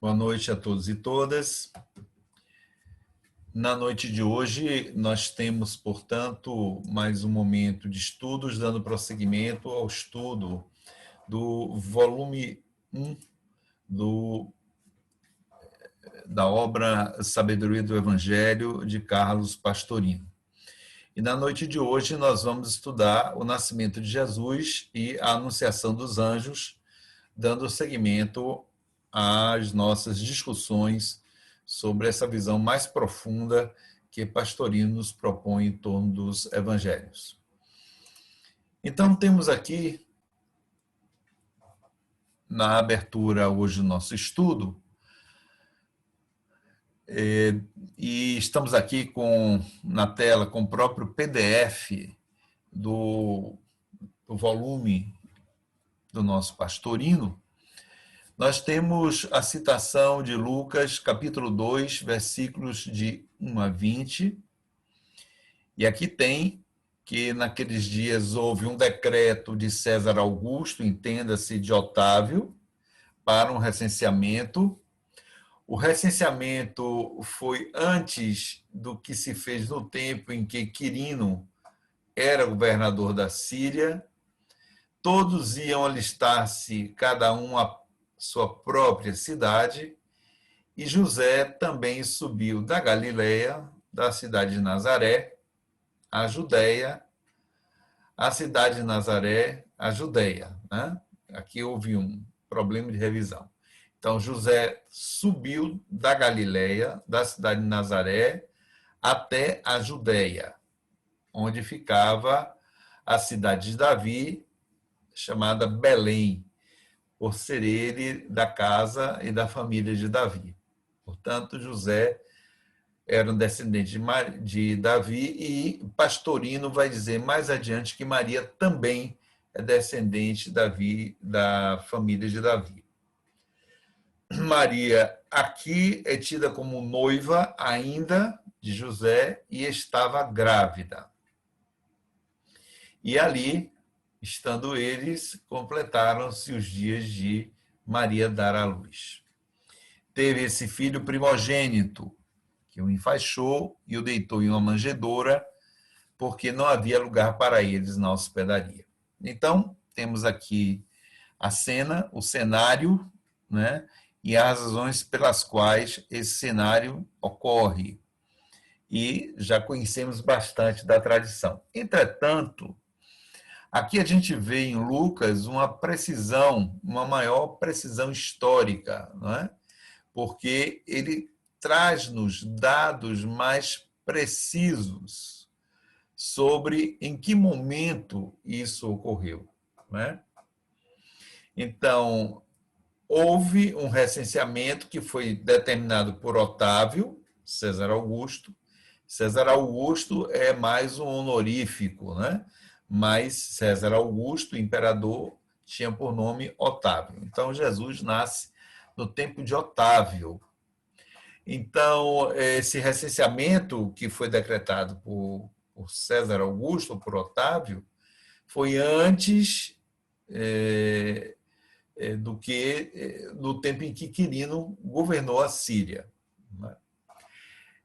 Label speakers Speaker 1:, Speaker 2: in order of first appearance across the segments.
Speaker 1: Boa noite a todos e todas. Na noite de hoje, nós temos, portanto, mais um momento de estudos, dando prosseguimento ao estudo do volume 1 da obra Sabedoria do Evangelho, de Carlos Pastorino. E na noite de hoje, nós vamos estudar o nascimento de Jesus e a anunciação dos anjos, dando seguimento às nossas discussões sobre essa visão mais profunda que Pastorino nos propõe em torno dos evangelhos. Então, temos aqui, na abertura hoje do nosso estudo, e estamos aqui na tela com o próprio PDF do volume do nosso Pastorino. Nós temos a citação de Lucas, capítulo 2, versículos de 1 a 20. E aqui tem que naqueles dias houve um decreto de César Augusto, entenda-se de Otávio, para um recenseamento. O recenseamento foi antes do que se fez no tempo em que Quirino era governador da Síria. Todos iam alistar-se, cada um a sua própria cidade, e José também subiu da Galileia, da cidade de Nazaré, à Judeia, a cidade de Nazaré, a Judeia. Né? Aqui houve um problema de revisão. Então, José subiu da Galileia, da cidade de Nazaré, até a Judeia, onde ficava a cidade de Davi, chamada Belém, por ser ele da casa e da família de Davi. Portanto, José era um descendente de Davi, e Pastorino vai dizer mais adiante que Maria também é descendente de Davi, da família de Davi. Maria aqui é tida como noiva ainda de José e estava grávida. E ali, estando eles, completaram-se os dias de Maria dar à luz. Teve esse filho primogênito, que o enfaixou e o deitou em uma manjedoura, porque não havia lugar para eles na hospedaria. Então, temos aqui a cena, o cenário, né? E as razões pelas quais esse cenário ocorre. E já conhecemos bastante da tradição. Entretanto, aqui a gente vê em Lucas uma precisão, uma maior precisão histórica, não é? Porque ele traz-nos dados mais precisos sobre em que momento isso ocorreu. Não é? Então, houve um recenseamento que foi determinado por Otávio, César Augusto. César Augusto é mais um honorífico, né? Mas César Augusto, imperador, tinha por nome Otávio. Então, Jesus nasce no tempo de Otávio. Então, esse recenseamento que foi decretado por César Augusto, ou por Otávio, foi antes do que no tempo em que Quirino governou a Síria.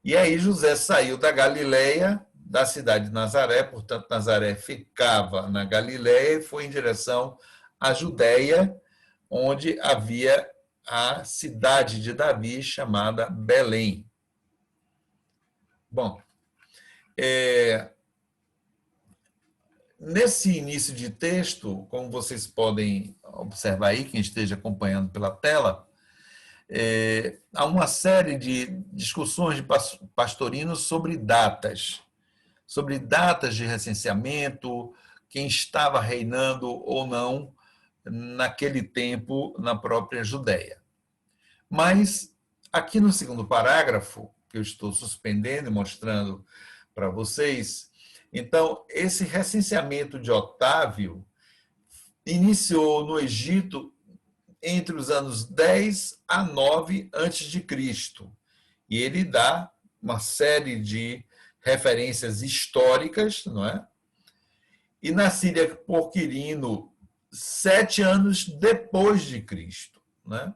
Speaker 1: E aí José saiu da Galileia, da cidade de Nazaré, portanto, Nazaré ficava na Galileia, e foi em direção à Judeia, onde havia a cidade de Davi, chamada Belém. Bom, nesse início de texto, como vocês podem observar aí, quem esteja acompanhando pela tela, há uma série de discussões de Pastorino sobre datas de recenseamento, quem estava reinando ou não naquele tempo na própria Judeia. Mas, aqui no segundo parágrafo, que eu estou suspendendo e mostrando para vocês, então, esse recenseamento de Otávio iniciou no Egito entre os anos 10 a 9 a.C. E ele dá uma série de referências históricas, não é? E na Síria por Quirino, 7 anos depois de Cristo, né?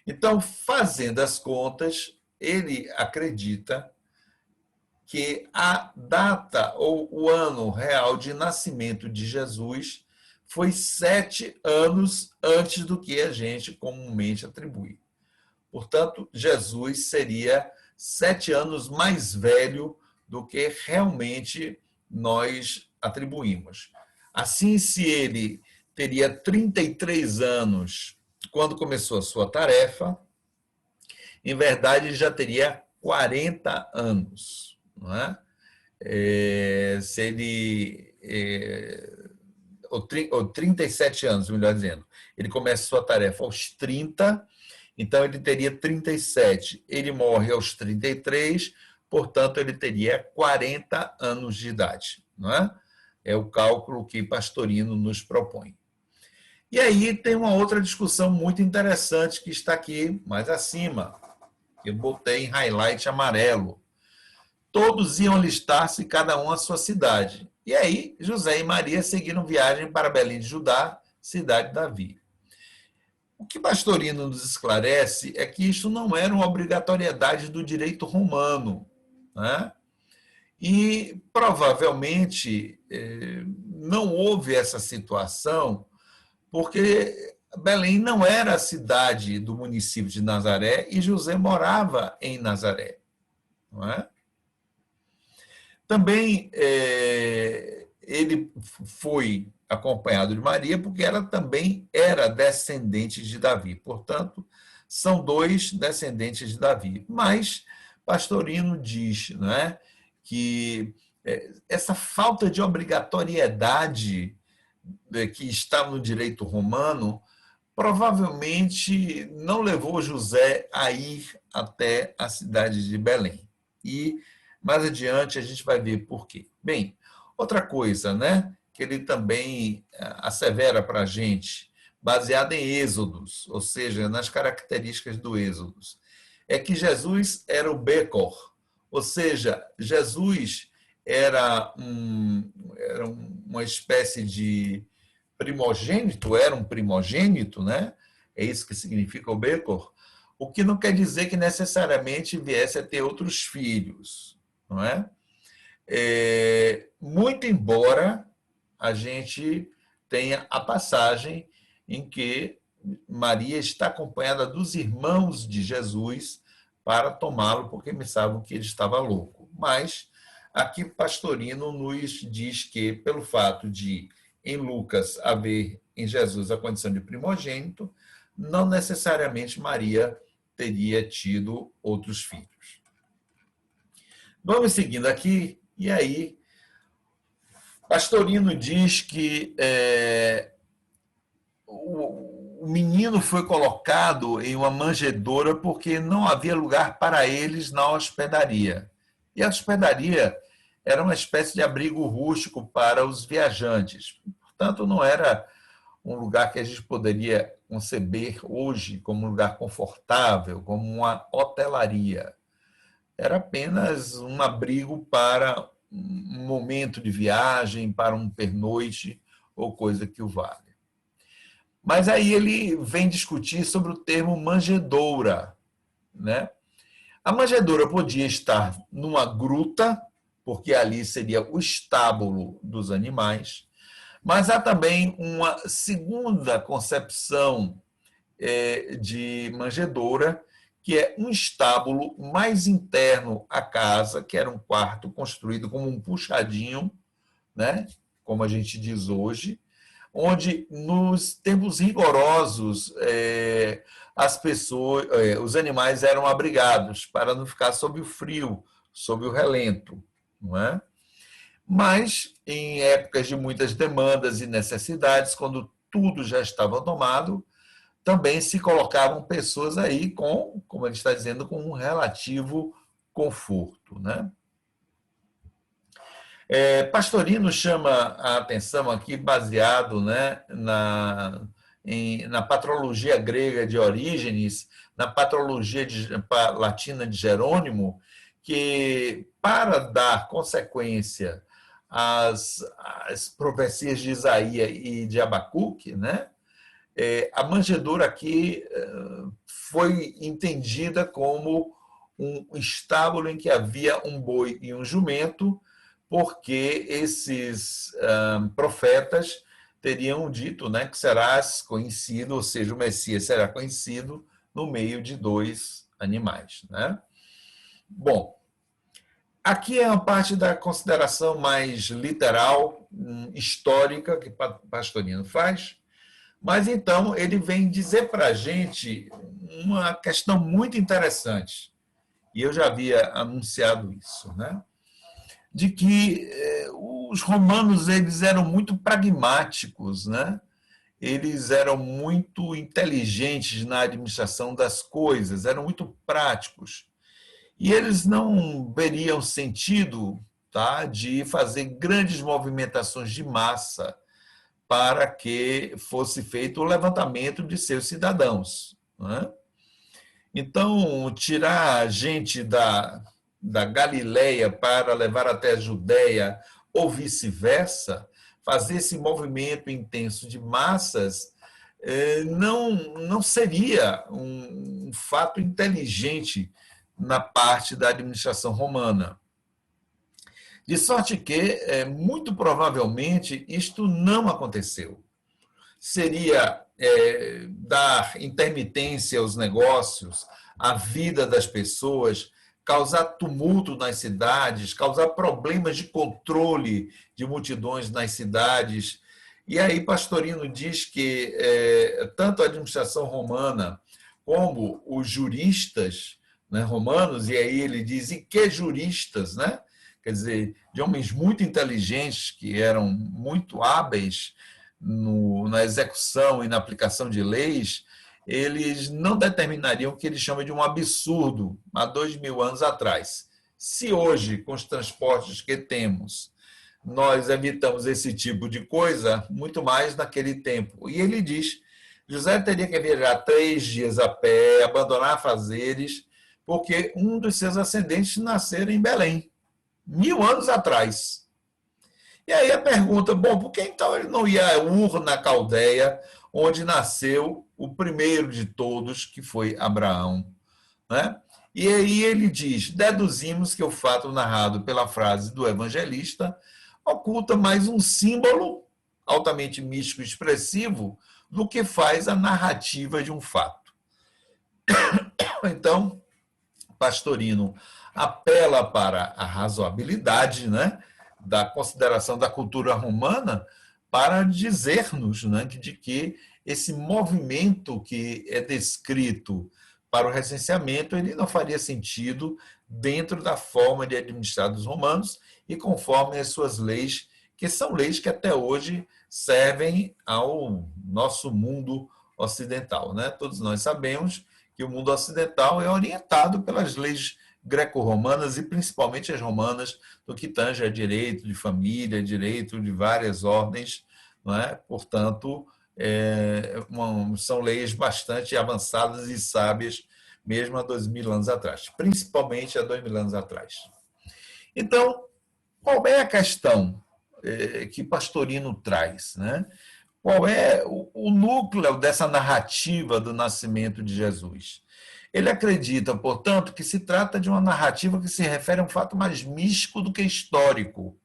Speaker 1: Então, fazendo as contas, ele acredita que a data ou o ano real de nascimento de Jesus foi 7 anos antes do que a gente comumente atribui. Portanto, Jesus seria 7 anos mais velho do que realmente nós atribuímos. Assim, se ele teria 33 anos quando começou a sua tarefa, em verdade já teria 40 anos. Não é? Se ele. Ou 37 anos, melhor dizendo. Ele começa a sua tarefa aos 30, então ele teria 37. Ele morre aos 33, portanto, ele teria 40 anos de idade. Não é? É o cálculo que Pastorino nos propõe. E aí tem uma outra discussão muito interessante que está aqui mais acima. Eu botei em highlight amarelo. Todos iam alistar-se, cada um à sua cidade. E aí, José e Maria seguiram viagem para Belém de Judá, cidade de Davi. O que Pastorino nos esclarece é que isso não era uma obrigatoriedade do direito romano, né? E provavelmente não houve essa situação porque Belém não era a cidade do município de Nazaré e José morava em Nazaré, não é? Também ele foi acompanhado de Maria porque ela também era descendente de Davi. Portanto, são dois descendentes de Davi. Mas Pastorino diz, não é, que essa falta de obrigatoriedade que está no direito romano provavelmente não levou José a ir até a cidade de Belém. E mais adiante a gente vai ver por quê. Bem, outra coisa, né, que ele também assevera para a gente, baseado em Êxodos, ou seja, nas características do Êxodos, é que Jesus era o Becor, ou seja, Jesus era uma espécie de primogênito, era um primogênito, né? É isso que significa o Becor, o que não quer dizer que necessariamente viesse a ter outros filhos, não é? Muito embora a gente tenha a passagem em que Maria está acompanhada dos irmãos de Jesus para tomá-lo, porque pensavam que ele estava louco. Mas aqui Pastorino nos diz que, pelo fato de em Lucas haver em Jesus a condição de primogênito, não necessariamente Maria teria tido outros filhos. Vamos seguindo aqui, e aí Pastorino diz que o menino foi colocado em uma manjedoura porque não havia lugar para eles na hospedaria. E a hospedaria era uma espécie de abrigo rústico para os viajantes. Portanto, não era um lugar que a gente poderia conceber hoje como um lugar confortável, como uma hotelaria. Era apenas um abrigo para um momento de viagem, para um pernoite ou coisa que o valha. Mas aí ele vem discutir sobre o termo manjedoura, né? A manjedoura podia estar numa gruta, porque ali seria o estábulo dos animais, mas há também uma segunda concepção de manjedoura, que é um estábulo mais interno à casa, que era um quarto construído como um puxadinho, né? Como a gente diz hoje, onde nos tempos rigorosos as pessoas, os animais eram abrigados para não ficar sob o frio, sob o relento, não é? Mas em épocas de muitas demandas e necessidades, quando tudo já estava tomado, também se colocavam pessoas aí com, como ele está dizendo, com um relativo conforto, né? Pastorino chama a atenção aqui, baseado, né, na patrologia grega de Orígenes, na patrologia latina de Jerônimo, que para dar consequência às profecias de Isaías e de Abacuque, né, A manjedoura aqui foi entendida como um estábulo em que havia um boi e um jumento, porque esses profetas teriam dito, né, que serás conhecido, ou seja, o Messias será conhecido no meio de dois animais, né? Bom, aqui é uma parte da consideração mais literal, histórica, que Pastorino faz, mas então ele vem dizer para a gente uma questão muito interessante, e eu já havia anunciado isso, né? De que os romanos eles eram muito pragmáticos, né? Eles eram muito inteligentes na administração das coisas, eram muito práticos. E eles não veriam sentido, tá, de fazer grandes movimentações de massa para que fosse feito o levantamento de seus cidadãos, né? Então, tirar gente da Galileia para levar até a Judéia ou vice-versa, fazer esse movimento intenso de massas, não seria um fato inteligente na parte da administração romana. De sorte que, muito provavelmente, isto não aconteceu. Seria dar intermitência aos negócios, à vida das pessoas, causar tumulto nas cidades, causar problemas de controle de multidões nas cidades. E aí Pastorino diz que tanto a administração romana como os juristas, né, romanos, e aí ele diz, e que juristas, né? Quer dizer, de homens muito inteligentes, que eram muito hábeis na execução e na aplicação de leis, eles não determinariam o que eles chamam de um absurdo há 2000 anos atrás. Se hoje, com os transportes que temos, nós evitamos esse tipo de coisa, muito mais naquele tempo. E ele diz, José teria que viajar 3 dias a pé, abandonar afazeres, porque um dos seus ascendentes nasceram em Belém, 1000 anos atrás. E aí a pergunta, bom, por que então ele não ia a Ur, na Caldeia, onde nasceu o primeiro de todos, que foi Abraão, né? E aí ele diz, deduzimos que o fato narrado pela frase do evangelista oculta mais um símbolo altamente místico e expressivo do que faz a narrativa de um fato. Então, Pastorino apela para a razoabilidade, né, da consideração da cultura romana para dizer-nos, né, de que esse movimento que é descrito para o recenseamento ele não faria sentido dentro da forma de administrar dos romanos e conforme as suas leis, que são leis que até hoje servem ao nosso mundo ocidental, né? Todos nós sabemos que o mundo ocidental é orientado pelas leis greco-romanas e principalmente as romanas, no que tange a direito de família, direito de várias ordens, não é? Portanto, são leis bastante avançadas e sábias, mesmo há 2000 anos atrás, principalmente há 2000 anos atrás. Então, qual é a questão que Pastorino traz, né? Qual é o núcleo dessa narrativa do nascimento de Jesus? Ele acredita, portanto, que se trata de uma narrativa que se refere a um fato mais místico do que histórico.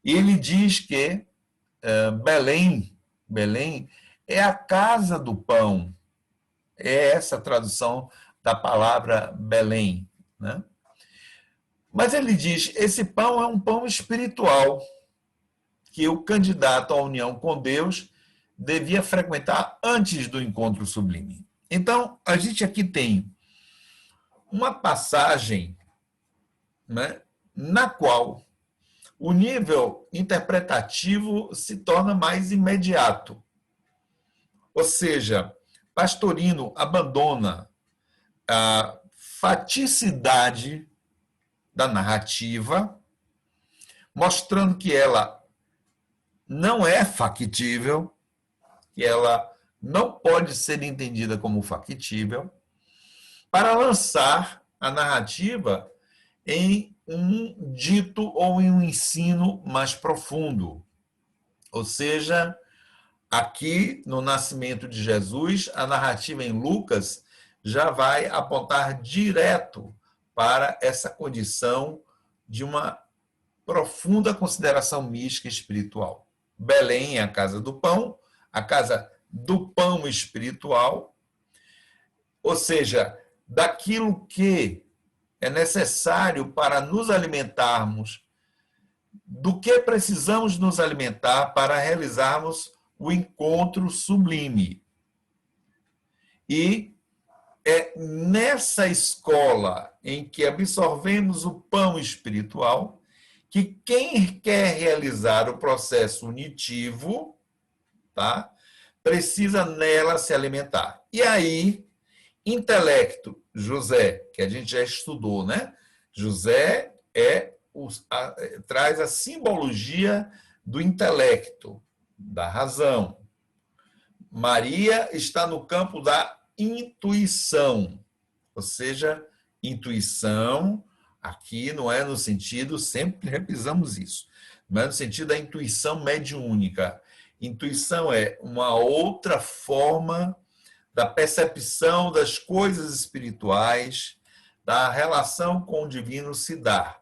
Speaker 1: E ele diz que Belém é a casa do pão. É essa a tradução da palavra Belém, né? Mas ele diz, esse pão é um pão espiritual, que o candidato à união com Deus devia frequentar antes do encontro sublime. Então, a gente aqui tem uma passagem, né, na qual o nível interpretativo se torna mais imediato. Ou seja, Pastorino abandona a faticidade da narrativa, mostrando que ela não é factível, que ela não pode ser entendida como factível, para lançar a narrativa em um dito ou em um ensino mais profundo. Ou seja, Aqui, no nascimento de Jesus, a narrativa em Lucas já vai apontar direto para essa condição de uma profunda consideração mística e espiritual. Belém é a casa do pão, a casa do pão espiritual, ou seja, daquilo que é necessário para nos alimentarmos, do que precisamos nos alimentar para realizarmos o encontro sublime. E é nessa escola em que absorvemos o pão espiritual que quem quer realizar o processo unitivo, tá, precisa nela se alimentar. E aí, intelecto, José, que a gente já estudou, né? José traz a simbologia do intelecto, da razão. Maria está no campo da intuição, ou seja, intuição, aqui não é no sentido, sempre repisamos isso, não é no sentido da intuição mediúnica. Intuição é uma outra forma da percepção das coisas espirituais, da relação com o divino se dar,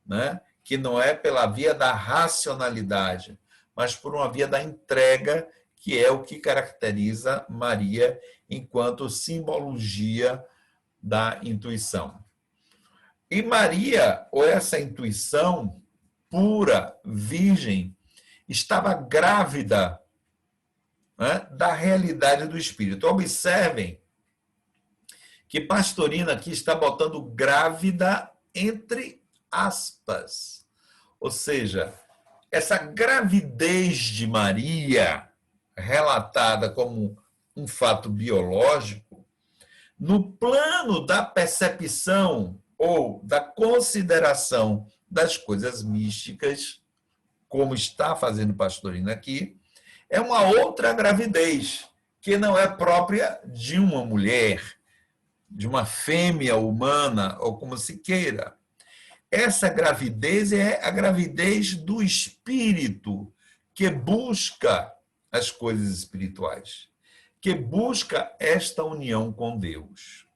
Speaker 1: né? Que não é pela via da racionalidade, mas por uma via da entrega, que é o que caracteriza Maria enquanto simbologia da intuição. E Maria, ou essa intuição pura, virgem, estava grávida, né, da realidade do Espírito. Observem que Pastorino aqui está botando grávida entre aspas. Ou seja, essa gravidez de Maria, relatada como um fato biológico, no plano da percepção ou da consideração das coisas místicas, como está fazendo Pastorino aqui, é uma outra gravidez, que não é própria de uma mulher, de uma fêmea humana, ou como se queira. Essa gravidez é a gravidez do espírito, que busca as coisas espirituais, que busca esta união com Deus.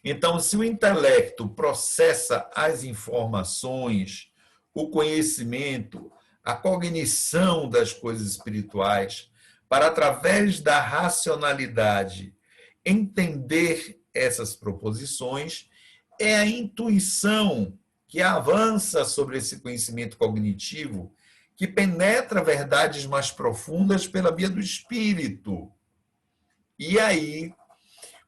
Speaker 1: Então, se o intelecto processa as informações, o conhecimento, a cognição das coisas espirituais, para, através da racionalidade, entender essas proposições, é a intuição que avança sobre esse conhecimento cognitivo, que penetra verdades mais profundas pela via do espírito. E aí,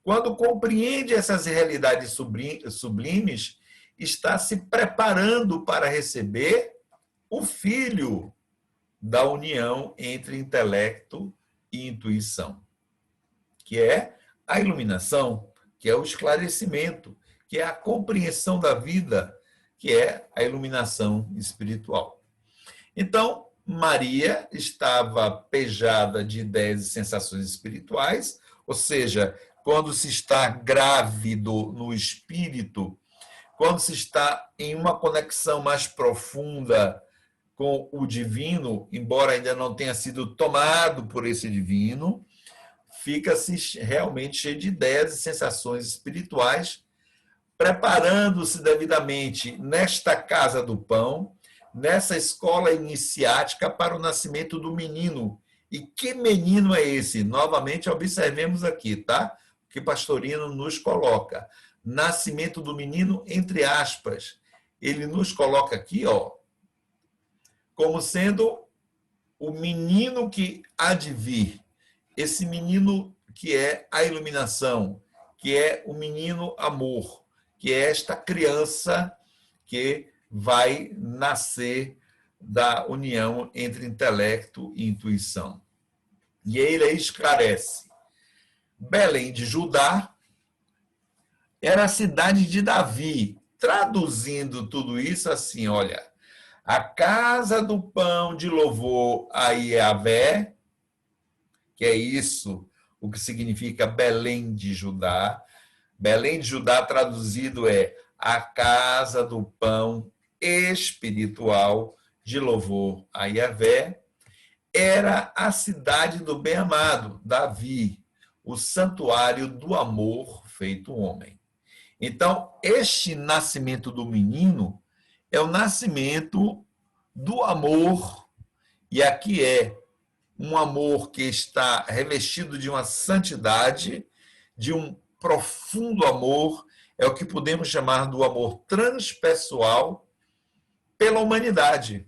Speaker 1: quando compreende essas realidades sublimes, está se preparando para receber o filho da união entre intelecto e intuição, que é a iluminação, que é o esclarecimento, que é a compreensão da vida, que é a iluminação espiritual. Então, Maria estava pejada de ideias e sensações espirituais, ou seja, quando se está grávido no espírito, quando se está em uma conexão mais profunda com o divino, embora ainda não tenha sido tomado por esse divino, fica-se realmente cheio de ideias e sensações espirituais, preparando-se devidamente nesta casa do pão, nessa escola iniciática para o nascimento do menino. E que menino é esse? Novamente observemos aqui, tá? O que Pastorino nos coloca. Nascimento do menino, entre aspas. Ele nos coloca aqui, ó, como sendo o menino que há de vir. Esse menino que é a iluminação, que é o menino amor, que é esta criança que vai nascer da união entre intelecto e intuição. E ele esclarece: Belém de Judá era a cidade de Davi. Traduzindo tudo isso assim, olha, a casa do pão de louvor a Yahvé, que é isso, o que significa Belém de Judá. Belém de Judá traduzido é a casa do pão espiritual de louvor a Yahvé, era a cidade do bem-amado, Davi, o santuário do amor feito homem. Então, este nascimento do menino é o nascimento do amor, e aqui é um amor que está revestido de uma santidade, de um profundo amor, é o que podemos chamar do amor transpessoal pela humanidade,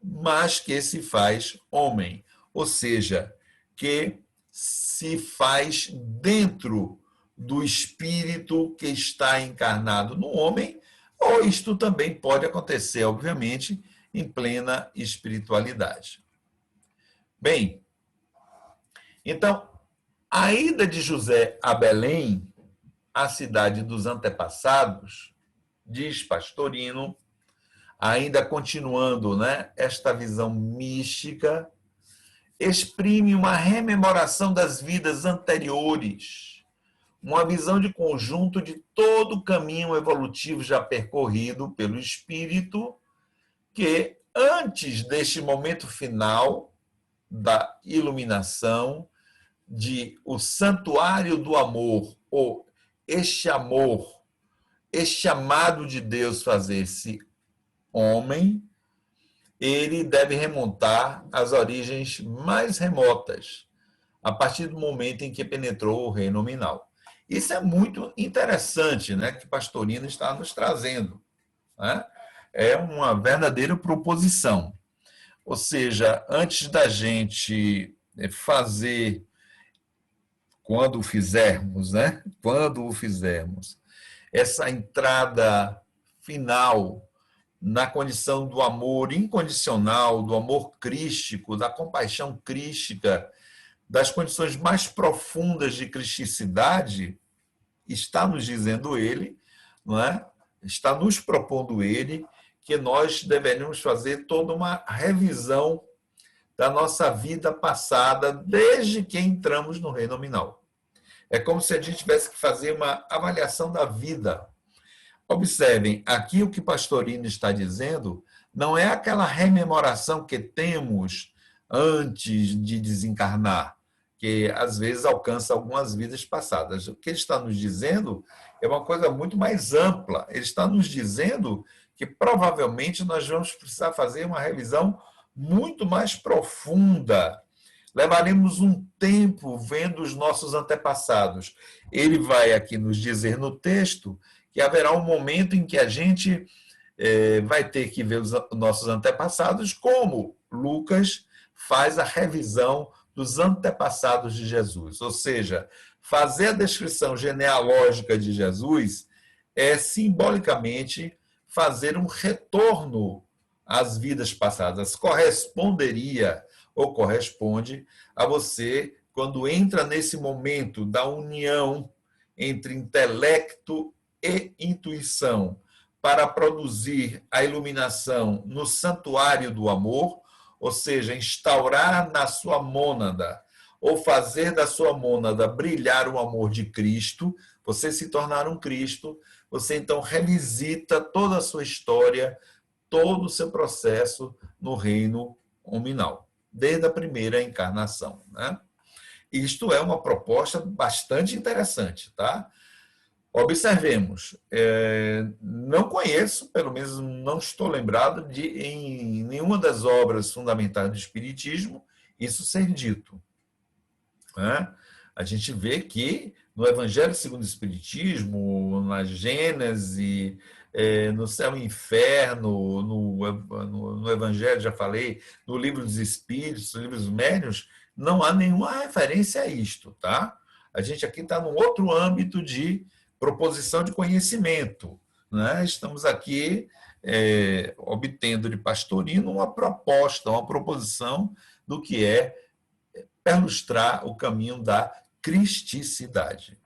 Speaker 1: mas que se faz homem, ou seja, que se faz dentro do espírito que está encarnado no homem, ou isto também pode acontecer, obviamente, em plena espiritualidade. Bem, então, a ida de José a Belém, a cidade dos antepassados, diz Pastorino, ainda continuando, né, esta visão mística, exprime uma rememoração das vidas anteriores, uma visão de conjunto de todo o caminho evolutivo já percorrido pelo espírito, que antes deste momento final da iluminação, de o santuário do amor, ou este amor, este amado de Deus fazer-se homem, ele deve remontar às origens mais remotas, a partir do momento em que penetrou o reino nominal. Isso é muito interessante, né, que Pastorino está nos trazendo, né? É uma verdadeira proposição. Ou seja, antes da gente fazer, quando o fizermos, né? Quando o fizermos, essa entrada final na condição do amor incondicional, do amor crístico, da compaixão crística, das condições mais profundas de cristicidade, está nos dizendo ele, não é? Está nos propondo ele, que nós deveríamos fazer toda uma revisão da nossa vida passada, desde que entramos no reino nominal. É como se a gente tivesse que fazer uma avaliação da vida. Observem, aqui o que Pastorino está dizendo não é aquela rememoração que temos antes de desencarnar, que às vezes alcança algumas vidas passadas. O que ele está nos dizendo é uma coisa muito mais ampla. Ele está nos dizendo que provavelmente nós vamos precisar fazer uma revisão muito mais profunda. Levaremos um tempo vendo os nossos antepassados. Ele vai aqui nos dizer no texto que haverá um momento em que a gente vai ter que ver os nossos antepassados, como Lucas faz a revisão dos antepassados de Jesus. Ou seja, fazer a descrição genealógica de Jesus é simbolicamente fazer um retorno às vidas passadas. Corresponderia ou corresponde a você quando entra nesse momento da união entre intelecto e intuição para produzir a iluminação no santuário do amor, ou seja, instaurar na sua mônada ou fazer da sua mônada brilhar o amor de Cristo, você se tornar um Cristo, você então revisita toda a sua história, todo o seu processo no reino nominal, desde a primeira encarnação, né? Isto é uma proposta bastante interessante, tá? Observemos, não conheço, pelo menos não estou lembrado de, em nenhuma das obras fundamentais do Espiritismo, isso ser dito, né? A gente vê que no Evangelho segundo o Espiritismo, na Gênese, no Céu e Inferno, no Evangelho, já falei, no Livro dos Espíritos, no Livro dos Médiuns, não há nenhuma referência a isto, tá? A gente aqui está num outro âmbito de proposição de conhecimento, né? Estamos aqui obtendo de Pastorino uma proposta, uma proposição do que é perlustrar o caminho da cristicidade.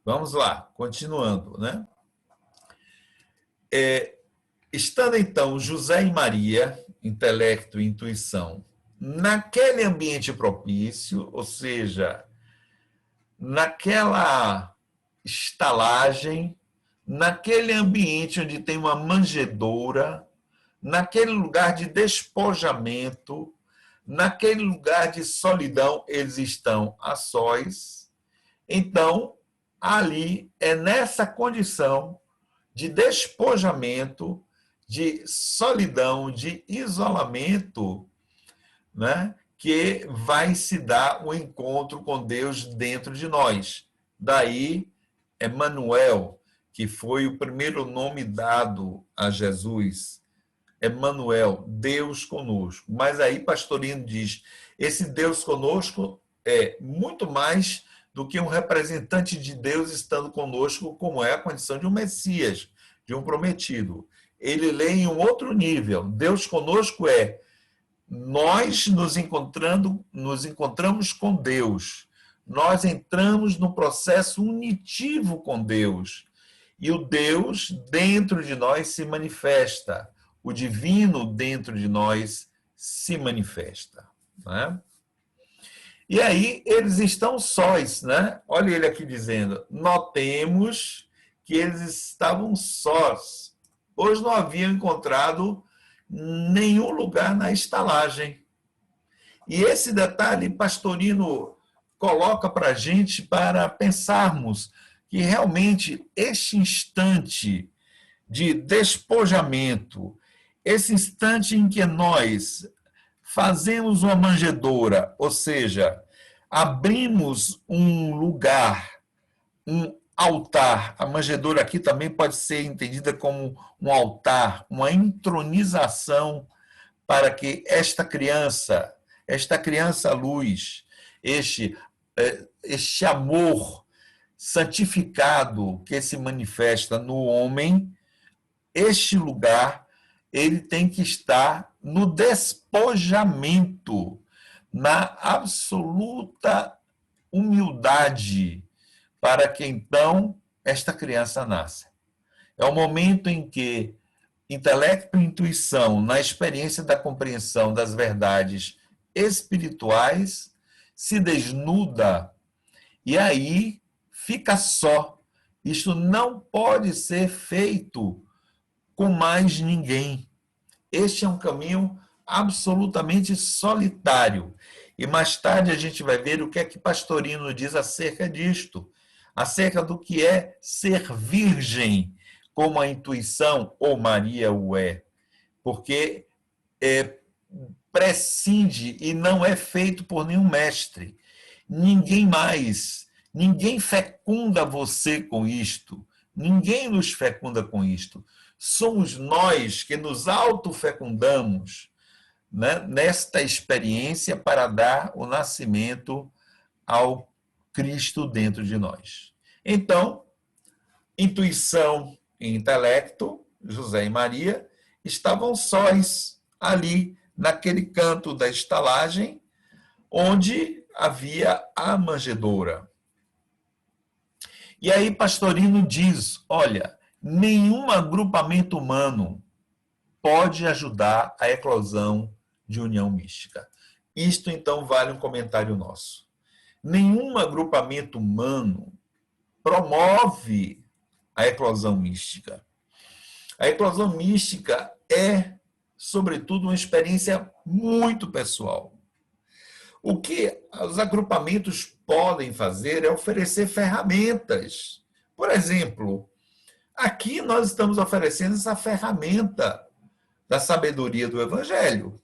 Speaker 1: Vamos lá, continuando, né? Estando então José e Maria, intelecto e intuição, naquele ambiente propício, ou seja, naquela estalagem, naquele ambiente onde tem uma manjedoura, naquele lugar de despojamento, naquele lugar de solidão, eles estão a sós. Então, ali é nessa condição de despojamento, de solidão, de isolamento, né, que vai se dar o encontro com Deus dentro de nós. Daí, Emanuel, que foi o primeiro nome dado a Jesus. Emanuel, Deus conosco. Mas aí Pastorino diz, esse Deus conosco é muito mais do que um representante de Deus estando conosco, como é a condição de um Messias, de um prometido. Ele lê em um outro nível. Deus conosco é nós nos encontramos com Deus. Nós entramos no processo unitivo com Deus. E o Deus dentro de nós se manifesta. O divino dentro de nós se manifesta. Né? E aí eles estão sós, né? Olha ele aqui dizendo, notemos que eles estavam sós. Hoje não haviam encontrado nenhum lugar na estalagem. E esse detalhe, Pastorino coloca para a gente para pensarmos que realmente este instante de despojamento, esse instante em que nós fazemos uma manjedoura, ou seja, abrimos um lugar, um altar. A manjedoura aqui também pode ser entendida como um altar, uma entronização para que esta criança luz, este amor santificado que se manifesta no homem, este lugar, ele tem que estar no despojamento, na absoluta humildade, para que então esta criança nasça. É o momento em que intelecto e intuição, na experiência da compreensão das verdades espirituais, se desnuda e aí fica só. Isto não pode ser feito com mais ninguém. Este é um caminho absolutamente solitário. E mais tarde a gente vai ver o que é que Pastorino diz acerca disto, acerca do que é ser virgem, como a intuição ou Maria o é, porque prescinde e não é feito por nenhum mestre. Ninguém mais, ninguém fecunda você com isto, ninguém nos fecunda com isto. Somos nós que nos autofecundamos, né, nesta experiência para dar o nascimento ao Cristo dentro de nós. Então, intuição e intelecto, José e Maria, estavam sós ali, naquele canto da estalagem, onde havia a manjedoura. E aí Pastorino diz, olha, nenhum agrupamento humano pode ajudar a eclosão de união mística. Isto, então, vale um comentário nosso. Nenhum agrupamento humano promove a eclosão mística. A eclosão mística é, sobretudo, uma experiência muito pessoal. O que os agrupamentos podem fazer é oferecer ferramentas. Por exemplo, aqui nós estamos oferecendo essa ferramenta da sabedoria do Evangelho,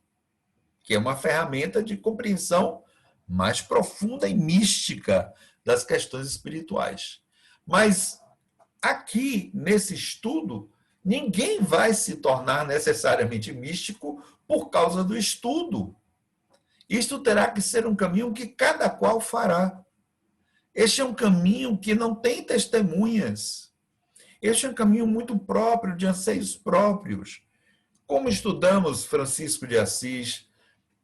Speaker 1: que é uma ferramenta de compreensão mais profunda e mística das questões espirituais. Mas aqui, nesse estudo, ninguém vai se tornar necessariamente místico por causa do estudo. Isto terá que ser um caminho que cada qual fará. Este é um caminho que não tem testemunhas. Este é um caminho muito próprio, de anseios próprios. Como estudamos Francisco de Assis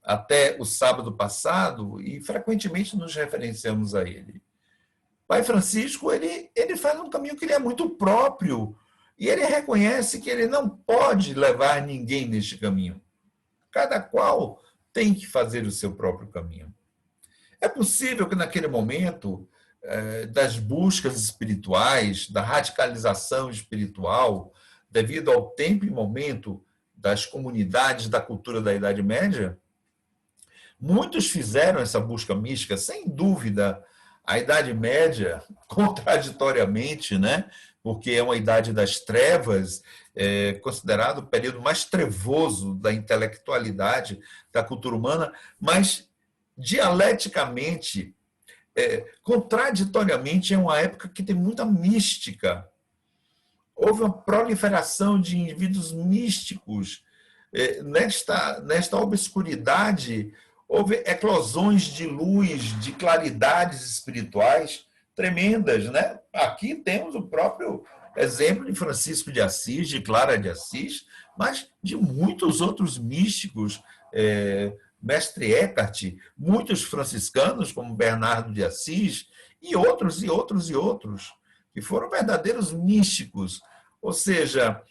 Speaker 1: até o sábado passado, e frequentemente nos referenciamos a ele. Pai Francisco, ele faz um caminho que ele é muito próprio, e ele reconhece que ele não pode levar ninguém neste caminho. Cada qual tem que fazer o seu próprio caminho. É possível que naquele momento das buscas espirituais, da radicalização espiritual, devido ao tempo e momento das comunidades da cultura da Idade Média, Muitos fizeram essa busca mística, sem dúvida. A Idade Média, contraditoriamente, né? Porque é uma idade das trevas, é considerado o período mais trevoso da intelectualidade da cultura humana, mas dialeticamente, contraditoriamente, é uma época que tem muita mística. Houve uma proliferação de indivíduos místicos. Nesta obscuridade, houve eclosões de luz, de claridades espirituais tremendas, né? Aqui temos o próprio exemplo de Francisco de Assis, de Clara de Assis, mas de muitos outros místicos, Mestre Eckhart, muitos franciscanos, como Bernardo de Assis, e outros, e outros, e outros, que foram verdadeiros místicos. Ou seja,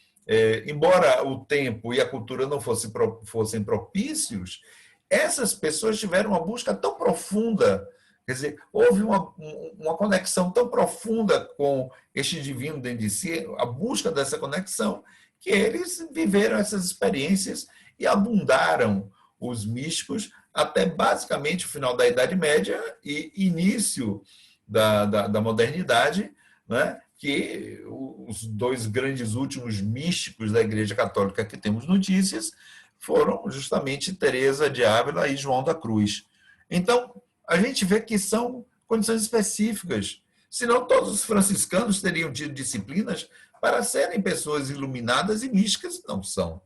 Speaker 1: embora o tempo e a cultura não fossem propícios, essas pessoas tiveram uma busca tão profunda, quer dizer, houve uma conexão tão profunda com este divino dentro de si, a busca dessa conexão, que eles viveram essas experiências e abundaram os místicos até basicamente o final da Idade Média e início da modernidade, né? Que os dois grandes últimos místicos da Igreja Católica que temos notícias foram justamente Teresa de Ávila e João da Cruz. Então, a gente vê que são condições específicas. Senão, todos os franciscanos teriam tido disciplinas para serem pessoas iluminadas e místicas, não são.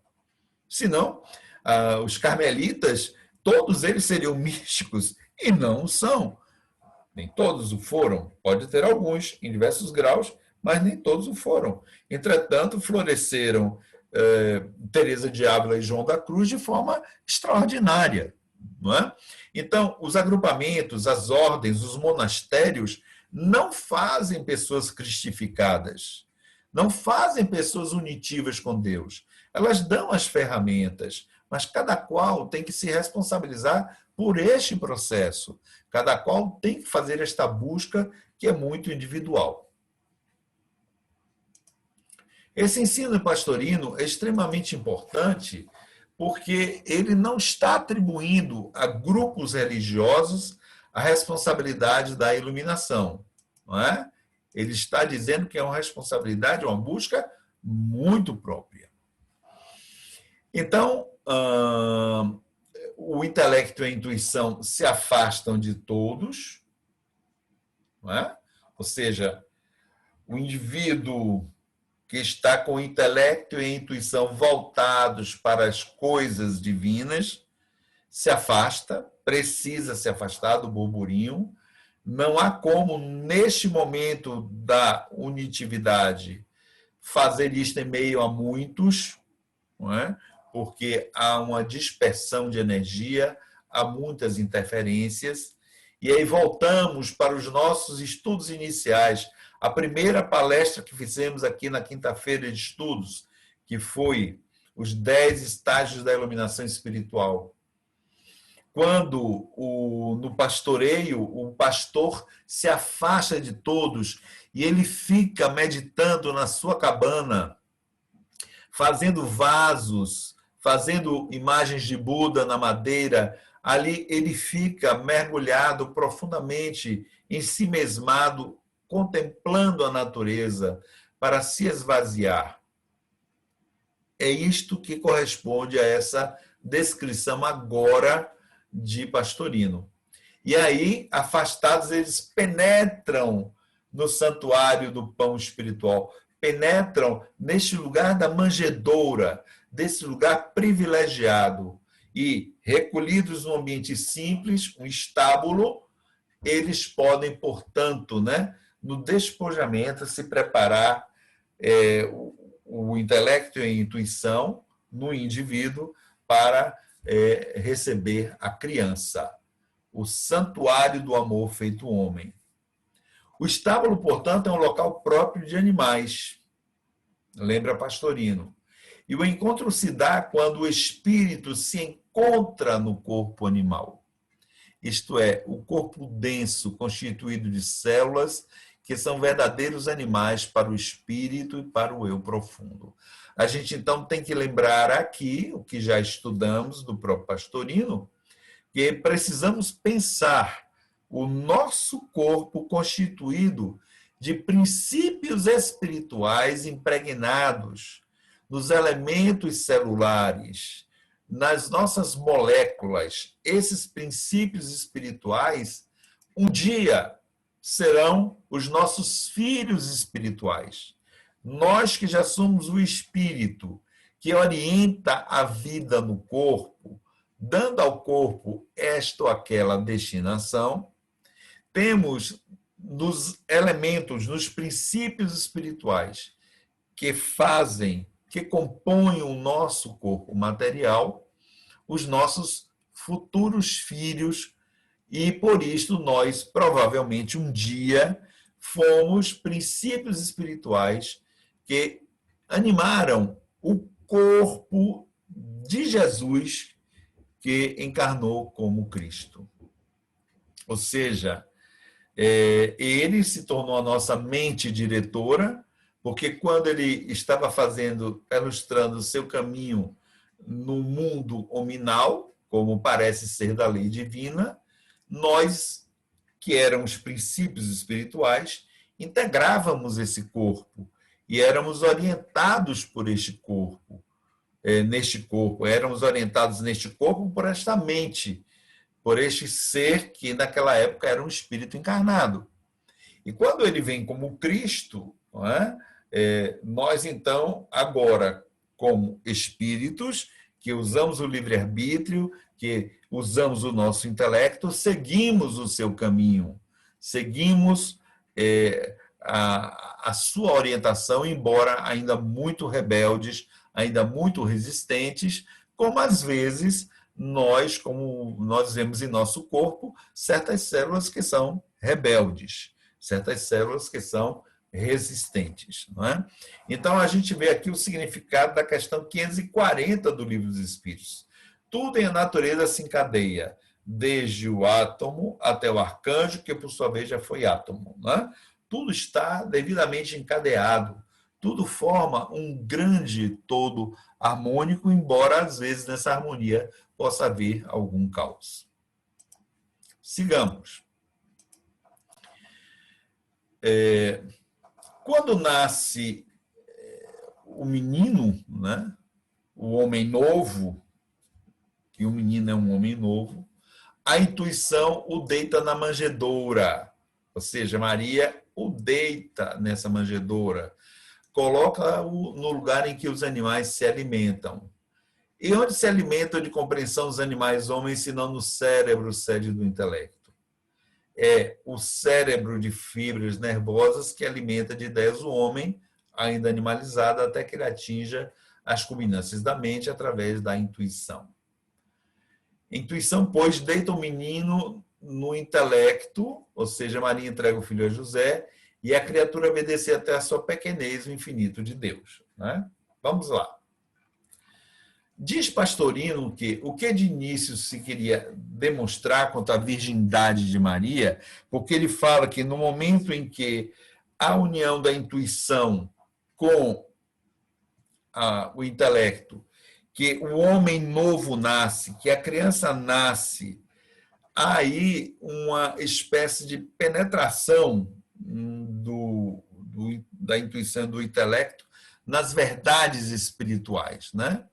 Speaker 1: Senão, os carmelitas, todos eles seriam místicos e não são. Nem todos o foram, pode ter alguns em diversos graus, mas nem todos o foram. Entretanto, floresceram Teresa de Ávila e João da Cruz de forma extraordinária. Não é? Então, os agrupamentos, as ordens, os monastérios não fazem pessoas cristificadas, não fazem pessoas unitivas com Deus. Elas dão as ferramentas, mas cada qual tem que se responsabilizar por este processo. Cada qual tem que fazer esta busca que é muito individual. Esse ensino pastorino é extremamente importante porque ele não está atribuindo a grupos religiosos a responsabilidade da iluminação, não é? Ele está dizendo que é uma responsabilidade, uma busca muito própria. Então, o intelecto e a intuição se afastam de todos, não é? Ou seja, o indivíduo que está com o intelecto e a intuição voltados para as coisas divinas se afasta, precisa se afastar do burburinho. Não há como, neste momento da unitividade, fazer isto em meio a muitos, não é? Porque há uma dispersão de energia, há muitas interferências. E aí voltamos para os nossos estudos iniciais. A primeira palestra que fizemos aqui na quinta-feira de estudos, que foi os 10 estágios da iluminação espiritual. Quando no pastoreio, o pastor se afasta de todos e ele fica meditando na sua cabana, fazendo vasos, fazendo imagens de Buda na madeira, ali ele fica mergulhado profundamente, ensimesmado, contemplando a natureza para se esvaziar. É isto que corresponde a essa descrição agora de Pastorino. E aí, afastados, eles penetram no santuário do pão espiritual, penetram neste lugar da manjedoura, desse lugar privilegiado, e recolhidos num ambiente simples, um estábulo, eles podem, portanto, né, no despojamento, se preparar o intelecto e a intuição no indivíduo para receber a criança, o santuário do amor feito homem. O estábulo, portanto, é um local próprio de animais, lembra Pastorino. E o encontro se dá quando o espírito se encontra no corpo animal. Isto é, o corpo denso, constituído de células, que são verdadeiros animais para o espírito e para o eu profundo. A gente, então, tem que lembrar aqui, o que já estudamos do próprio Pastorino, que precisamos pensar o nosso corpo constituído de princípios espirituais impregnados nos elementos celulares, nas nossas moléculas. Esses princípios espirituais, um dia, serão os nossos filhos espirituais. Nós que já somos o espírito que orienta a vida no corpo, dando ao corpo esta ou aquela destinação, temos nos elementos, nos princípios espirituais que fazem, que compõem o nosso corpo material, os nossos futuros filhos, e por isto nós, provavelmente, um dia, fomos princípios espirituais que animaram o corpo de Jesus que encarnou como Cristo. Ou seja, ele se tornou a nossa mente diretora, porque quando ele estava ilustrando o seu caminho no mundo hominal, como parece ser da lei divina, nós, que éramos princípios espirituais, integrávamos esse corpo e éramos orientados por este corpo, éramos orientados neste corpo por esta mente, por este ser que naquela época era um espírito encarnado. E quando ele vem como Cristo, não é? Nós então, agora, como espíritos, que usamos o livre-arbítrio, que usamos o nosso intelecto, seguimos o seu caminho, seguimos a sua orientação, embora ainda muito rebeldes, ainda muito resistentes, como às vezes como nós vemos em nosso corpo, certas células que são rebeldes, certas células que são resistentes. Não é? Então, a gente vê aqui o significado da questão 540 do Livro dos Espíritos. Tudo em natureza se encadeia, desde o átomo até o arcanjo, que por sua vez já foi átomo. Não é? Tudo está devidamente encadeado, tudo forma um grande todo harmônico, embora às vezes nessa harmonia possa haver algum caos. Sigamos. Quando nasce o menino, né, o homem novo, que o menino é um homem novo, a intuição o deita na manjedoura, ou seja, Maria o deita nessa manjedoura, coloca-o no lugar em que os animais se alimentam. E onde se alimentam de compreensão os animais homens, senão no cérebro, sede do intelecto? É o cérebro de fibras nervosas que alimenta de ideias o homem, ainda animalizado, até que ele atinja as culminâncias da mente através da intuição. Intuição, pois, deita o menino no intelecto, ou seja, Maria entrega o filho a José, e a criatura obedecer até a sua pequenez, o infinito de Deus. Né? Vamos lá. Diz Pastorino que o que de início se queria demonstrar quanto à virgindade de Maria, porque ele fala que no momento em que a união da intuição com o intelecto, que o homem novo nasce, que a criança nasce, há aí uma espécie de penetração da intuição do intelecto nas verdades espirituais, né?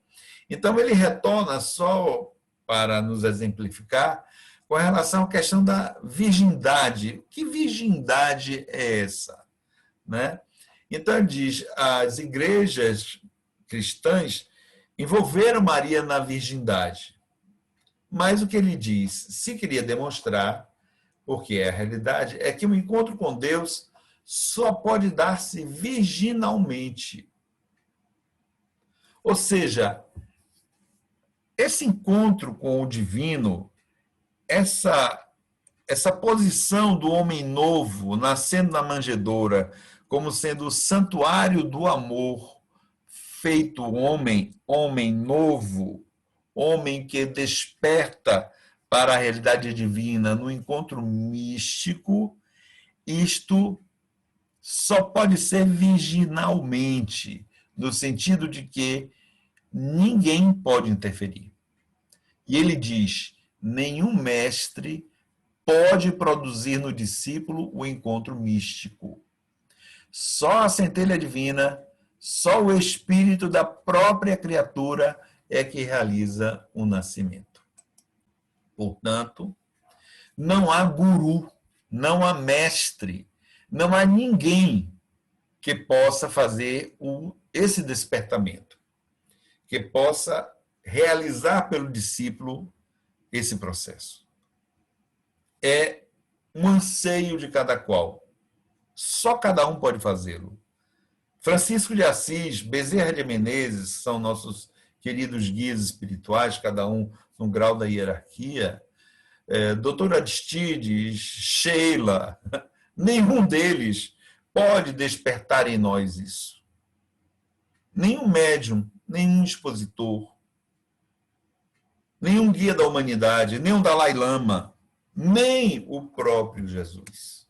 Speaker 1: Então, ele retorna só para nos exemplificar com relação à questão da virgindade. Que virgindade é essa? Né? Então, ele diz, as igrejas cristãs envolveram Maria na virgindade. Mas o que ele diz, se queria demonstrar, porque é a realidade, é que o encontro com Deus só pode dar-se virginalmente. Ou seja, esse encontro com o divino, essa posição do homem novo, nascendo na manjedoura, como sendo o santuário do amor, feito homem, homem novo, homem que desperta para a realidade divina no encontro místico, isto só pode ser virginalmente, no sentido de que ninguém pode interferir. E ele diz, nenhum mestre pode produzir no discípulo o encontro místico. Só a centelha divina, só o espírito da própria criatura é que realiza o nascimento. Portanto, não há guru, não há mestre, não há ninguém que possa fazer esse despertamento, que possa realizar pelo discípulo esse processo. É um anseio de cada qual. Só cada um pode fazê-lo. Francisco de Assis, Bezerra de Menezes, são nossos queridos guias espirituais, cada um no grau da hierarquia. Doutor Aristides, Sheila, nenhum deles pode despertar em nós isso. Nenhum médium, nenhum expositor, nenhum guia da humanidade, nem o Dalai Lama, nem o próprio Jesus.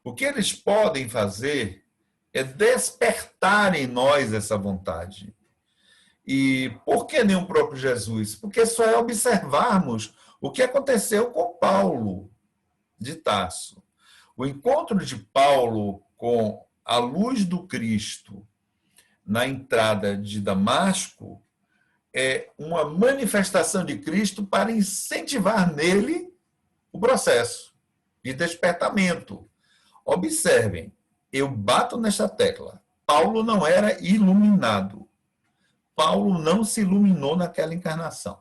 Speaker 1: O que eles podem fazer é despertar em nós essa vontade. E por que nem o próprio Jesus? Porque só é observarmos o que aconteceu com Paulo de Tarso. O encontro de Paulo com a luz do Cristo na entrada de Damasco é uma manifestação de Cristo para incentivar nele o processo de despertamento. Observem, eu bato nesta tecla. Paulo não era iluminado. Paulo não se iluminou naquela encarnação.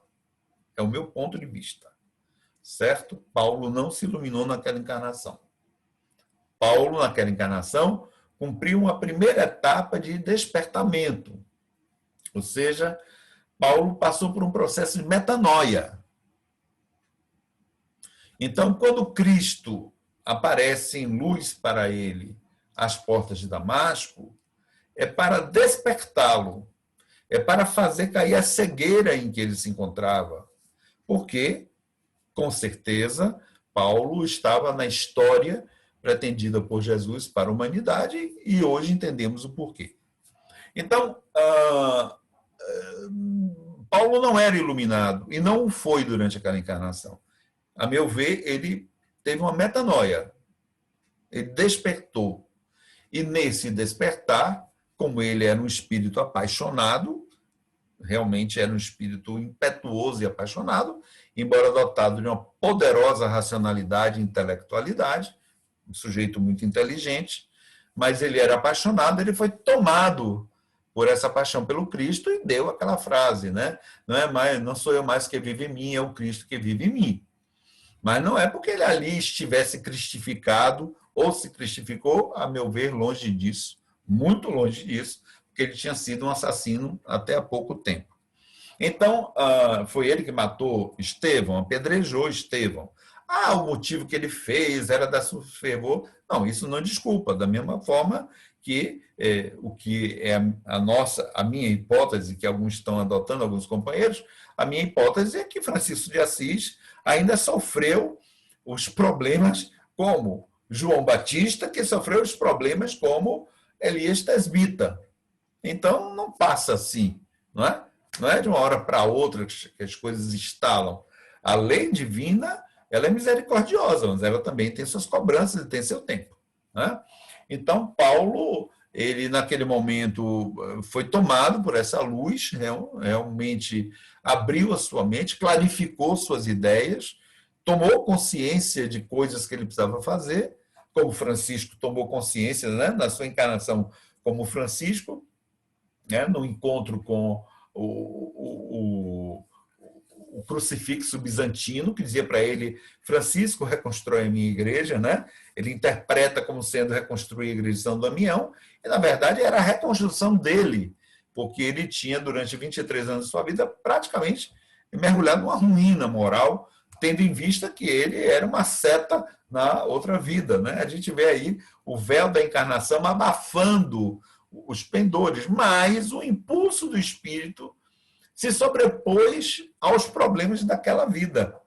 Speaker 1: É o meu ponto de vista. Certo? Paulo não se iluminou naquela encarnação. Paulo, naquela encarnação, cumpriu uma primeira etapa de despertamento. Ou seja, Paulo passou por um processo de metanoia. Então, quando Cristo aparece em luz para ele às portas de Damasco, é para despertá-lo, é para fazer cair a cegueira em que ele se encontrava. Porque, com certeza, Paulo estava na história pretendida por Jesus para a humanidade e hoje entendemos o porquê. Então, Paulo não era iluminado e não o foi durante aquela encarnação. A meu ver, ele teve uma metanoia. Ele despertou. E nesse despertar, como ele era um espírito apaixonado, realmente era um espírito impetuoso e apaixonado, embora dotado de uma poderosa racionalidade e intelectualidade, um sujeito muito inteligente, mas ele era apaixonado, ele foi tomado por essa paixão pelo Cristo e deu aquela frase, né? Não sou eu mais que vive em mim, é o Cristo que vive em mim. Mas não é porque ele ali estivesse cristificado ou se cristificou, a meu ver, longe disso, muito longe disso, porque ele tinha sido um assassino até há pouco tempo. Então, foi ele que matou Estevão, apedrejou Estevão. O motivo que ele fez era dar fervor. Não, isso não desculpa. Da mesma forma que o que é a minha hipótese, que alguns estão adotando, alguns companheiros, a minha hipótese é que Francisco de Assis ainda sofreu os problemas como João Batista, que sofreu os problemas como Elias Tesbita. Então, não passa assim, não é? Não é de uma hora para outra que as coisas estalam. A lei divina, ela é misericordiosa, mas ela também tem suas cobranças e tem seu tempo. Né? Então, Paulo, ele naquele momento foi tomado por essa luz, realmente abriu a sua mente, clarificou suas ideias, tomou consciência de coisas que ele precisava fazer, como Francisco tomou consciência, né, na sua encarnação como Francisco, né, no encontro com o crucifixo bizantino, que dizia para ele: Francisco, reconstrói a minha igreja, né? Ele interpreta como sendo reconstruir a igreja de São Damião, e na verdade era a reconstrução dele, porque ele tinha, durante 23 anos de sua vida, praticamente mergulhado numa ruína moral, tendo em vista que ele era uma seta na outra vida, né? A gente vê aí o véu da encarnação abafando os pendores, mas o impulso do espírito se sobrepôs aos problemas daquela vida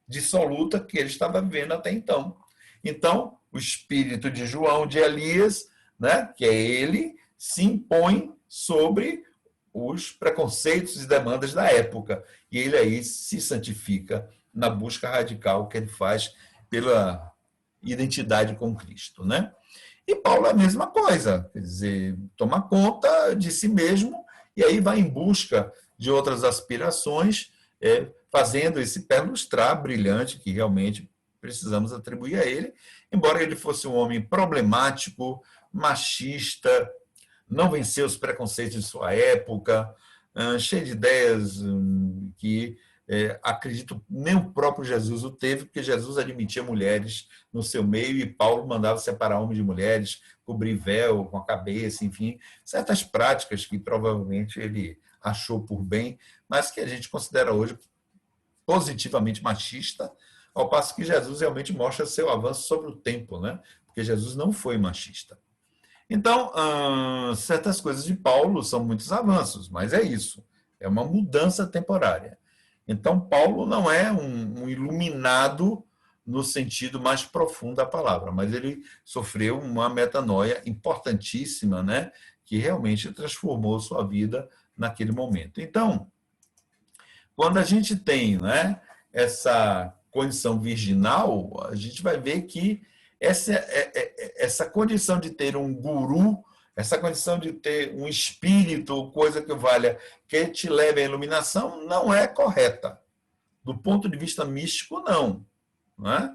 Speaker 1: dissoluta que ele estava vivendo até então. Então, o espírito de João de Elias, né, que é ele, se impõe sobre os preconceitos e demandas da época. E ele aí se santifica na busca radical que ele faz pela identidade com Cristo, né? E Paulo é a mesma coisa, quer dizer, toma conta de si mesmo e aí vai em busca de outras aspirações, fazendo esse perlustrar brilhante que realmente precisamos atribuir a ele, embora ele fosse um homem problemático, machista, não venceu os preconceitos de sua época, cheio de ideias que acredito nem o próprio Jesus o teve, porque Jesus admitia mulheres no seu meio e Paulo mandava separar homens de mulheres, cobrir véu com a cabeça, enfim, certas práticas que provavelmente ele achou por bem, mas que a gente considera hoje positivamente machista, ao passo que Jesus realmente mostra seu avanço sobre o tempo, né? Porque Jesus não foi machista. Então, certas coisas de Paulo são muitos avanços, mas é isso, é uma mudança temporária. Então, Paulo não é um iluminado no sentido mais profundo da palavra, mas ele sofreu uma metanoia importantíssima, né, que realmente transformou sua vida naquele momento. Então, quando a gente tem, né, essa condição virginal, a gente vai ver que essa condição de ter um guru, essa condição de ter um espírito, coisa que valha, que te leve à iluminação, não é correta. Do ponto de vista místico, não. Não é?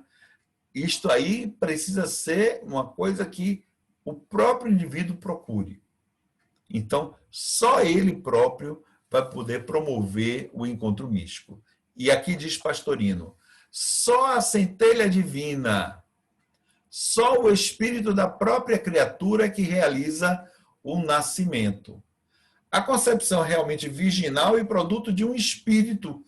Speaker 1: Isto aí precisa ser uma coisa que o próprio indivíduo procure. Então, só ele próprio vai poder promover o encontro místico. E aqui diz Pastorino, só a centelha divina, só o espírito da própria criatura que realiza o nascimento. A concepção é realmente virginal e produto de um espírito,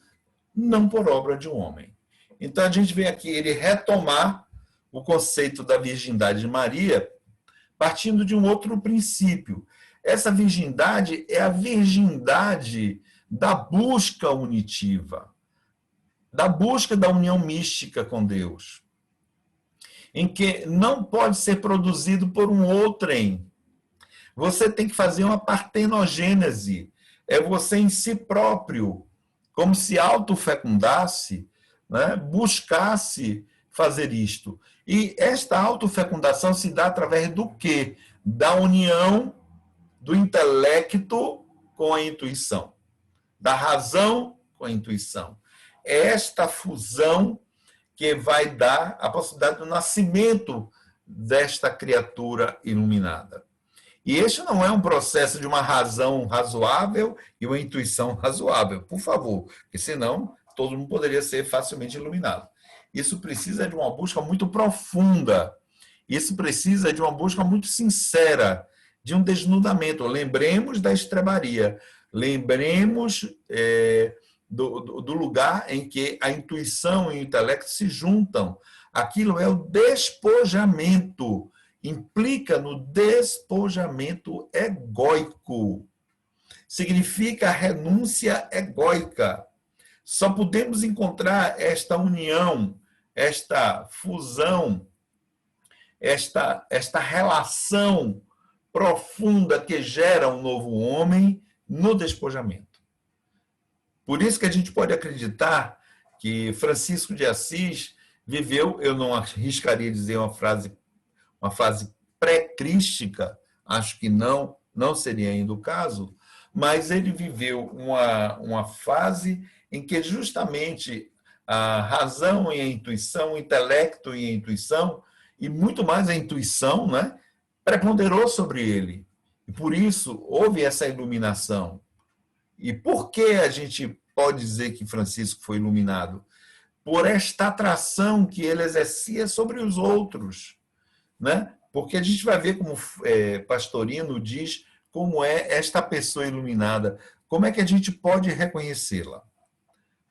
Speaker 1: não por obra de um homem. Então a gente vem aqui ele retomar o conceito da virgindade de Maria, partindo de um outro princípio. Essa virgindade é a virgindade da busca unitiva, da busca da união mística com Deus, em que não pode ser produzido por um outrem. Você tem que fazer uma partenogênese, é você em si próprio, como se autofecundasse, né, buscasse fazer isto. E esta autofecundação se dá através do quê? Da união do intelecto com a intuição, da razão com a intuição. É esta fusão que vai dar a possibilidade do nascimento desta criatura iluminada. E este não é um processo de uma razão razoável e uma intuição razoável, por favor, porque senão todo mundo poderia ser facilmente iluminado. Isso precisa de uma busca muito profunda, isso precisa de uma busca muito sincera, de um desnudamento. Lembremos da estrebaria, lembremos do lugar em que a intuição e o intelecto se juntam. Aquilo é o despojamento, implica no despojamento egóico. Significa a renúncia egóica. Só podemos encontrar esta união, esta fusão, esta relação profunda que gera um novo homem no despojamento. Por isso que a gente pode acreditar que Francisco de Assis viveu, eu não arriscaria dizer uma fase pré-crística, acho que não seria ainda o caso, mas ele viveu uma fase em que justamente a razão e a intuição, o intelecto e a intuição, e muito mais a intuição, né, preponderou sobre ele. E por isso houve essa iluminação. E por que a gente pode dizer que Francisco foi iluminado? Por esta atração que ele exercia sobre os outros, né? Porque a gente vai ver como Pastorino diz como é esta pessoa iluminada, como é que a gente pode reconhecê-la.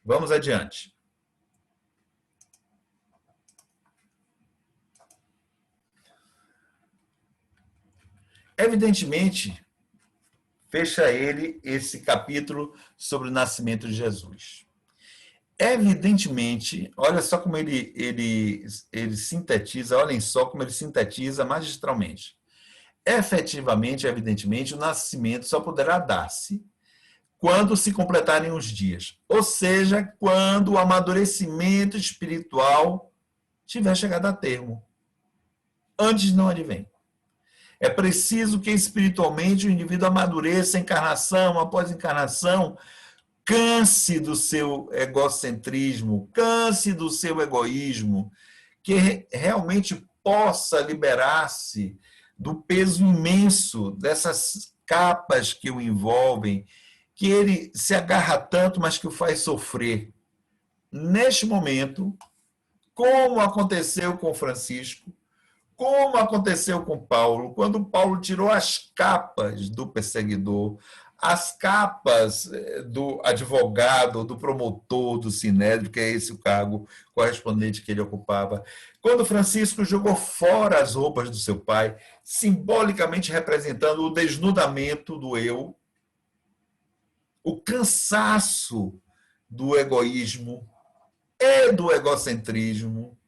Speaker 1: Vamos adiante. Evidentemente, fecha ele esse capítulo sobre o nascimento de Jesus. Evidentemente, olha só como ele sintetiza, olhem só como ele sintetiza magistralmente. Efetivamente, evidentemente, o nascimento só poderá dar-se quando se completarem os dias. Ou seja, quando o amadurecimento espiritual tiver chegado a termo. Antes não advém. É preciso que espiritualmente o indivíduo amadureça encarnação após encarnação, canse do seu egocentrismo, canse do seu egoísmo, que realmente possa liberar-se do peso imenso dessas capas que o envolvem, que ele se agarra tanto, mas que o faz sofrer. Neste momento, como aconteceu com Francisco, como aconteceu com Paulo, quando Paulo tirou as capas do perseguidor, as capas do advogado, do promotor, do sinédrio, que é esse o cargo correspondente que ele ocupava. Quando Francisco jogou fora as roupas do seu pai, simbolicamente representando o desnudamento do eu, o cansaço do egoísmo e do egocentrismo,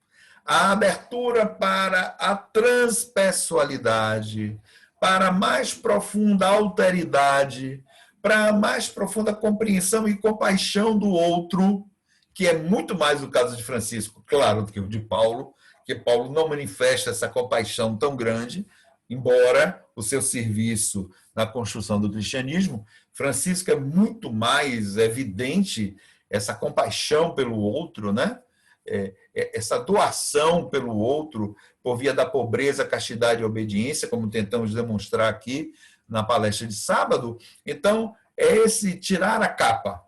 Speaker 1: a abertura para a transpessoalidade, para a mais profunda alteridade, para a mais profunda compreensão e compaixão do outro, que é muito mais o caso de Francisco, claro, do que o de Paulo, que Paulo não manifesta essa compaixão tão grande, embora o seu serviço na construção do cristianismo, Francisco é muito mais evidente essa compaixão pelo outro, né? Essa doação pelo outro por via da pobreza, castidade e obediência, como tentamos demonstrar aqui na palestra de sábado. Então, é esse tirar a capa,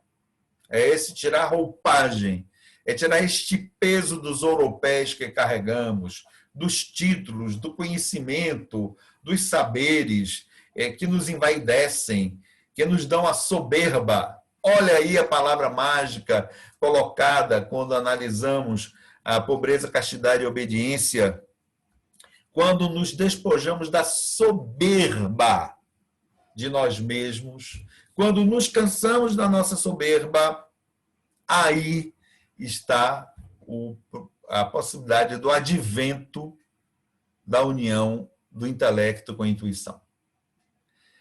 Speaker 1: é esse tirar a roupagem, é tirar este peso dos ouropés que carregamos, dos títulos, do conhecimento, dos saberes que nos envaidecem, que nos dão a soberba. Olha aí a palavra mágica colocada quando analisamos a pobreza, castidade e obediência, quando nos despojamos da soberba de nós mesmos, quando nos cansamos da nossa soberba, aí está a possibilidade do advento da união do intelecto com a intuição.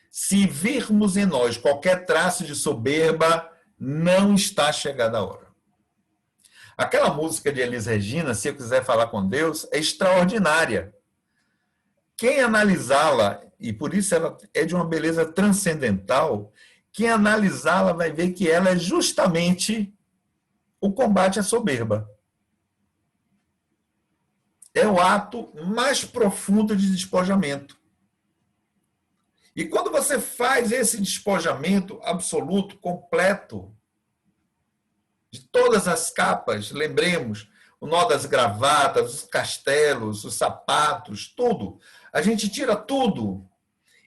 Speaker 1: Se virmos em nós qualquer traço de soberba, não está chegada a hora. Aquela música de Elis Regina, Se Eu Quiser Falar com Deus, é extraordinária. Quem analisá-la, e por isso ela é de uma beleza transcendental, quem analisá-la vai ver que ela é justamente o combate à soberba. É o ato mais profundo de despojamento. E quando você faz esse despojamento absoluto, completo, de todas as capas, lembremos, o nó das gravatas, os castelos, os sapatos, tudo. A gente tira tudo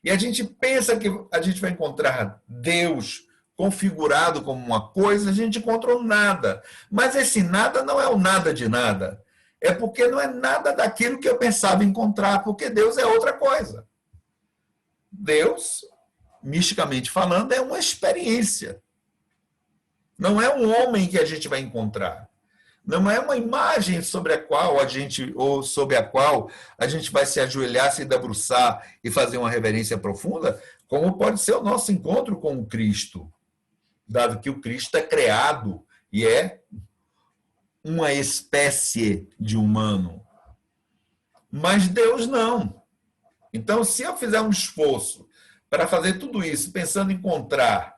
Speaker 1: e a gente pensa que a gente vai encontrar Deus configurado como uma coisa, a gente encontrou nada. Mas esse nada não é o nada de nada. É porque não é nada daquilo que eu pensava encontrar, porque Deus é outra coisa. Deus, misticamente falando, é uma experiência. Não é um homem que a gente vai encontrar. Não é uma imagem sobre a qual a gente vai se ajoelhar, se debruçar e fazer uma reverência profunda, como pode ser o nosso encontro com o Cristo, dado que o Cristo é criado e é uma espécie de humano. Mas Deus não. Então, se eu fizer um esforço para fazer tudo isso, pensando em encontrar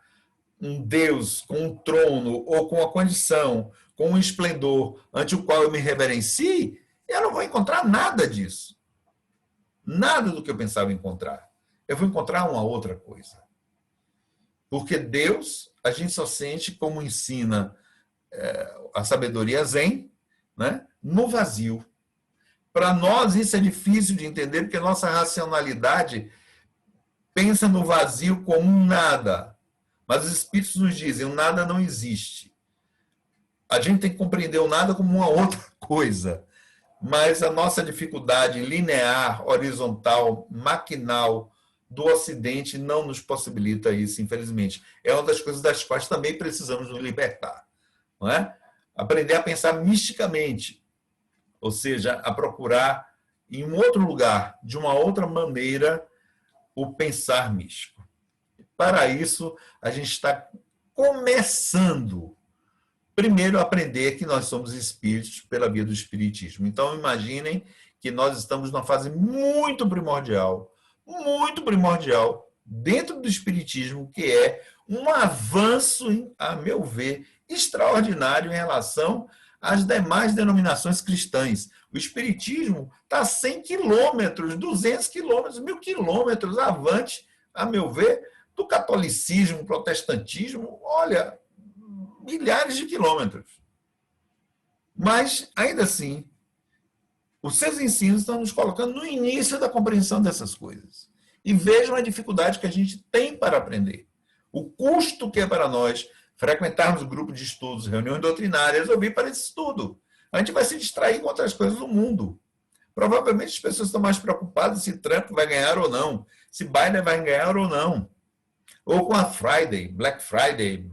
Speaker 1: um Deus com um trono ou com uma condição, com um esplendor ante o qual eu me reverencie, eu não vou encontrar nada disso. Nada do que eu pensava encontrar. Eu vou encontrar uma outra coisa. Porque Deus, a gente só sente, como ensina a sabedoria zen, né? No vazio. Para nós isso é difícil de entender, porque nossa racionalidade pensa no vazio como um nada. Mas os espíritos nos dizem, o nada não existe. A gente tem que compreender o nada como uma outra coisa. Mas a nossa dificuldade linear, horizontal, maquinal do Ocidente não nos possibilita isso, infelizmente. É uma das coisas das quais também precisamos nos libertar. Não é? Aprender a pensar misticamente, ou seja, a procurar em um outro lugar, de uma outra maneira, o pensar místico. Para isso, a gente está começando, primeiro, aprender que nós somos espíritos pela via do espiritismo. Então, imaginem que nós estamos numa fase muito primordial, dentro do espiritismo, que é um avanço, a meu ver, extraordinário em relação às demais denominações cristãs. O espiritismo está a 100 quilômetros, 200 quilômetros, 1000 quilômetros avante, a meu ver, do catolicismo, protestantismo, olha, milhares de quilômetros. Mas, ainda assim, os seus ensinos estão nos colocando no início da compreensão dessas coisas. E vejam a dificuldade que a gente tem para aprender. O custo que é para nós frequentarmos grupo de estudos, reuniões doutrinárias, ouvir para esse estudo. A gente vai se distrair com outras coisas do mundo. Provavelmente as pessoas estão mais preocupadas se Trump vai ganhar ou não, se Biden vai ganhar ou não. Ou com a Black Friday,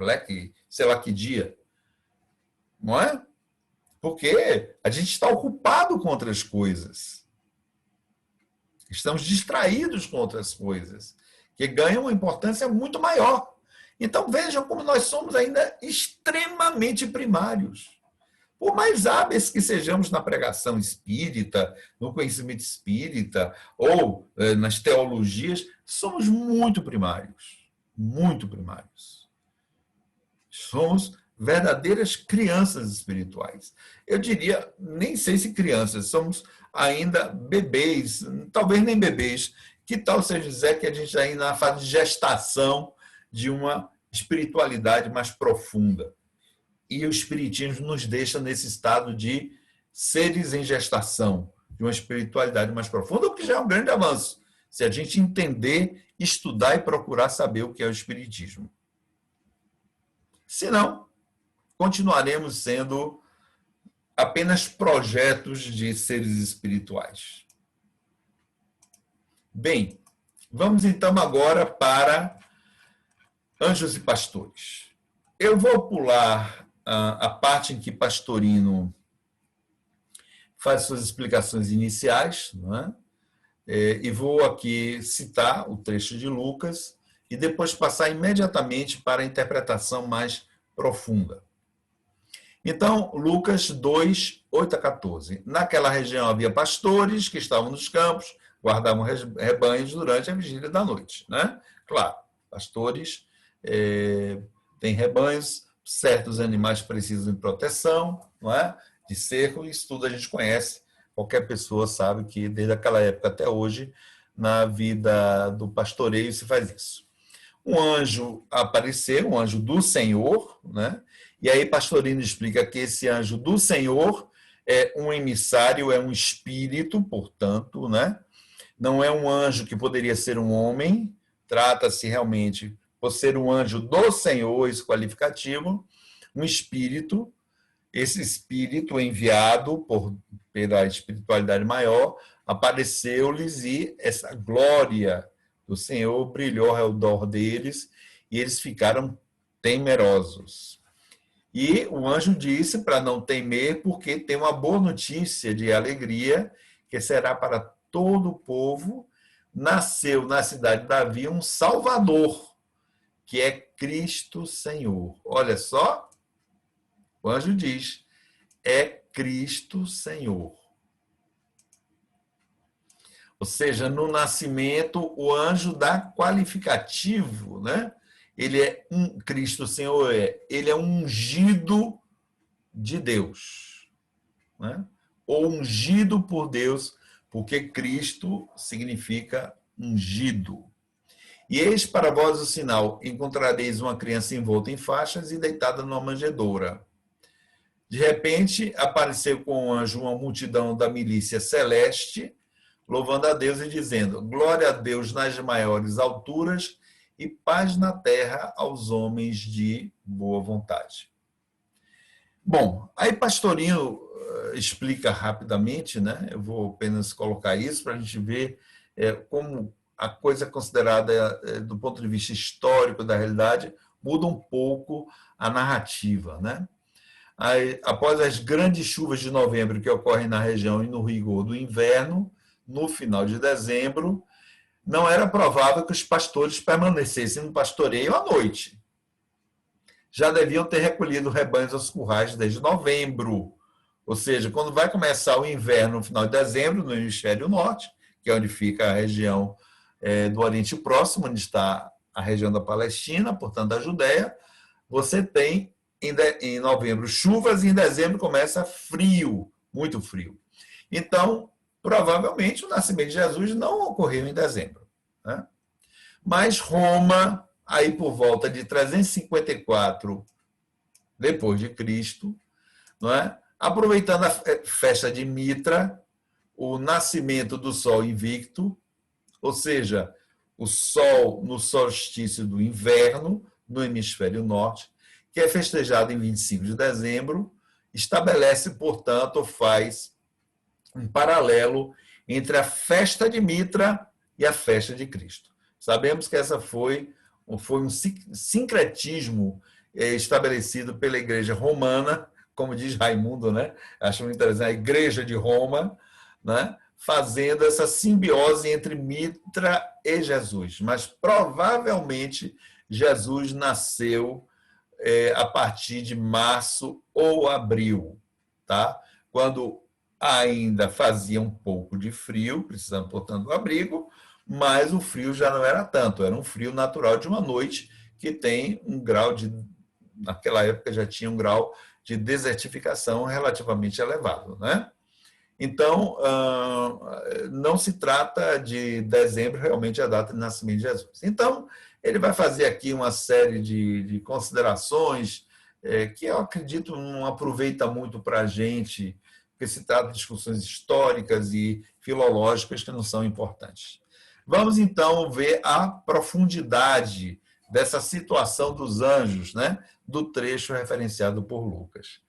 Speaker 1: sei lá que dia. Não é? Porque a gente está ocupado com outras coisas. Estamos distraídos com outras coisas, que ganham uma importância muito maior. Então vejam como nós somos ainda extremamente primários. Por mais hábeis que sejamos na pregação espírita, no conhecimento espírita ou nas teologias, somos muito primários. Muito primários. Somos verdadeiras crianças espirituais. Eu diria, nem sei se crianças, somos ainda bebês, talvez nem bebês. Que tal se eu dizer que a gente ainda na fase de gestação de uma espiritualidade mais profunda? E o espiritismo nos deixa nesse estado de seres em gestação, de uma espiritualidade mais profunda, o que já é um grande avanço, se a gente entender, estudar e procurar saber o que é o espiritismo. Se não, continuaremos sendo apenas projetos de seres espirituais. Bem, vamos então agora para Anjos e Pastores. Eu vou pular a parte em que Pastorino faz suas explicações iniciais, não é? E vou aqui citar o trecho de Lucas e depois passar imediatamente para a interpretação mais profunda. Então, Lucas 2, 8 a 14. Naquela região havia pastores que estavam nos campos, guardavam rebanhos durante a vigília da noite. Né? Claro, pastores têm rebanhos, certos animais precisam de proteção, não é? De cerco, isso tudo a gente conhece. Qualquer pessoa sabe que, desde aquela época até hoje, na vida do pastoreio se faz isso. Um anjo apareceu, um anjo do Senhor, né? E aí Pastorino explica que esse anjo do Senhor é um emissário, é um espírito, portanto, né? Não é um anjo que poderia ser um homem, trata-se realmente, por ser um anjo do Senhor, esse qualificativo, um espírito, esse espírito enviado pela espiritualidade maior, apareceu-lhes e essa glória do Senhor brilhou ao redor deles e eles ficaram temerosos. E o anjo disse para não temer, porque tem uma boa notícia de alegria, que será para todo o povo. Nasceu na cidade de Davi um Salvador, que é Cristo Senhor. Olha só, o anjo diz, é Cristo Senhor. Ou seja, no nascimento, o anjo dá qualificativo, né? Ele é Cristo Senhor, ele é ungido de Deus, né? Ou ungido por Deus, porque Cristo significa ungido. E eis para vós o sinal, encontrareis uma criança envolta em faixas e deitada numa manjedoura. De repente, apareceu com o anjo uma multidão da milícia celeste, louvando a Deus e dizendo, glória a Deus nas maiores alturas e paz na terra aos homens de boa vontade. Bom, aí Pastorino explica rapidamente, né? Eu vou apenas colocar isso para a gente ver como a coisa considerada do ponto de vista histórico da realidade muda um pouco a narrativa, né? Aí, após as grandes chuvas de novembro que ocorrem na região e no rigor do inverno, no final de dezembro, não era provável que os pastores permanecessem no pastoreio à noite. já deviam ter recolhido rebanhos aos currais desde novembro. Ou seja, quando vai começar o inverno no final de dezembro, no hemisfério norte, que é onde fica a região do Oriente Próximo, onde está a região da Palestina, portanto, da Judéia, você tem em novembro chuvas e em dezembro começa frio, muito frio. Então, provavelmente o nascimento de Jesus não ocorreu em dezembro, né? Mas Roma, aí por volta de 354 depois de Cristo, não é? Aproveitando a festa de Mitra, o nascimento do Sol invicto, ou seja, o Sol no solstício do inverno, no hemisfério norte, que é festejado em 25 de dezembro, estabelece, portanto, faz um paralelo entre a festa de Mitra e a festa de Cristo. Sabemos que essa foi um sincretismo estabelecido pela Igreja Romana, como diz Raimundo, né? Acho muito interessante, a Igreja de Roma, né? Fazendo essa simbiose entre Mitra e Jesus. Mas provavelmente Jesus nasceu a partir de março ou abril, tá? Quando ainda fazia um pouco de frio, precisando, portanto, do abrigo, mas o frio já não era tanto, era um frio natural de uma noite que tem um grau de, naquela época já tinha um grau de desertificação relativamente elevado, né? Então, não se trata de dezembro realmente a data de nascimento de Jesus. Então, ele vai fazer aqui uma série de considerações que eu acredito não aproveita muito para a gente, porque se trata de discussões históricas e filológicas que não são importantes. Vamos, então, ver a profundidade dessa situação dos anjos, né, do trecho referenciado por Lucas.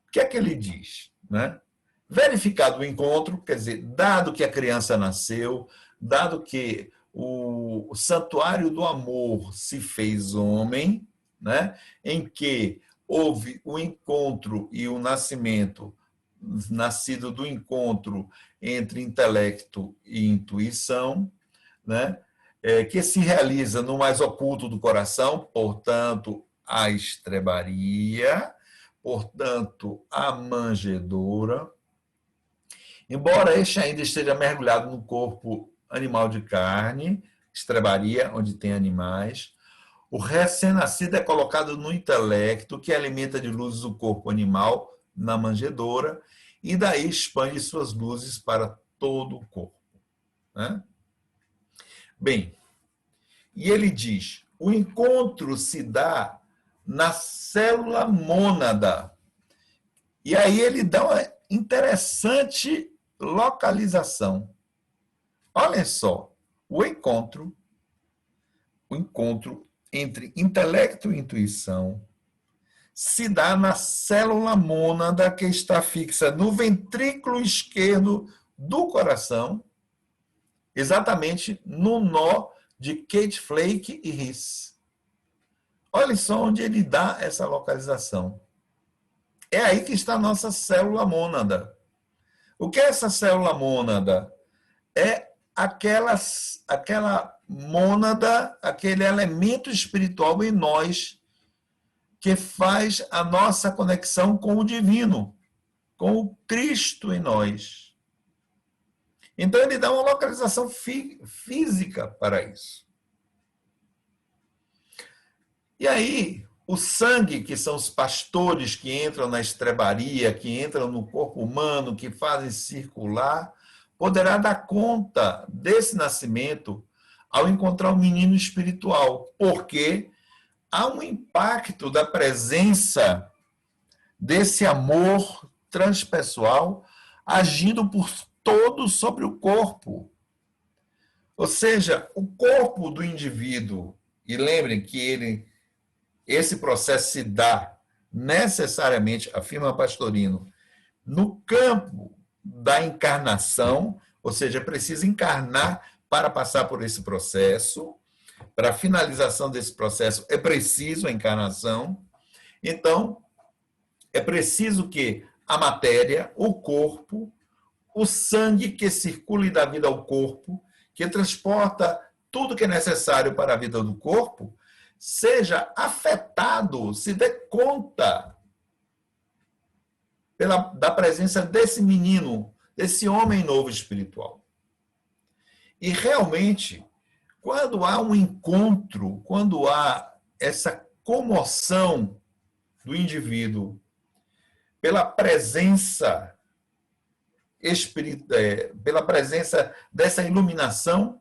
Speaker 1: O que é que ele diz, né? Verificado o encontro, quer dizer, dado que a criança nasceu, dado que o santuário do amor se fez homem, né, em que houve o encontro e o nascimento, nascido do encontro entre intelecto e intuição, né, que se realiza no mais oculto do coração, portanto, a estrebaria, portanto, a manjedoura. Embora este ainda esteja mergulhado no corpo animal de carne, estrebaria, onde tem animais, o recém-nascido é colocado no intelecto, que alimenta de luzes o corpo animal na manjedoura, e daí expande suas luzes para todo o corpo, né? Bem, e ele diz, o encontro se dá na célula mônada. E aí ele dá uma interessante localização. Olha só, o encontro entre intelecto e intuição se dá na célula mônada que está fixa no ventrículo esquerdo do coração, exatamente no nó de Kate Flake e Riss. Olha só onde ele dá essa localização. É aí que está a nossa célula mônada. O que é essa célula mônada? É aquela mônada, aquele elemento espiritual em nós que faz a nossa conexão com o divino, com o Cristo em nós. Então, ele dá uma localização física para isso. E aí, o sangue, que são os pastores que entram na estrebaria, que entram no corpo humano, que fazem circular, poderá dar conta desse nascimento ao encontrar um menino espiritual, porque há um impacto da presença desse amor transpessoal agindo por todo sobre o corpo. Ou seja, o corpo do indivíduo, e lembrem que esse processo se dá necessariamente, afirma Pastorino, no campo da encarnação, ou seja, precisa encarnar para passar por esse processo. Para a finalização desse processo é preciso a encarnação. Então, é preciso que a matéria, o corpo, o sangue que circula e dá vida ao corpo, que transporta tudo que é necessário para a vida do corpo, seja afetado, se dê conta da presença desse menino, desse homem novo espiritual. E realmente, quando há um encontro, quando há essa comoção do indivíduo pela presença pela presença dessa iluminação,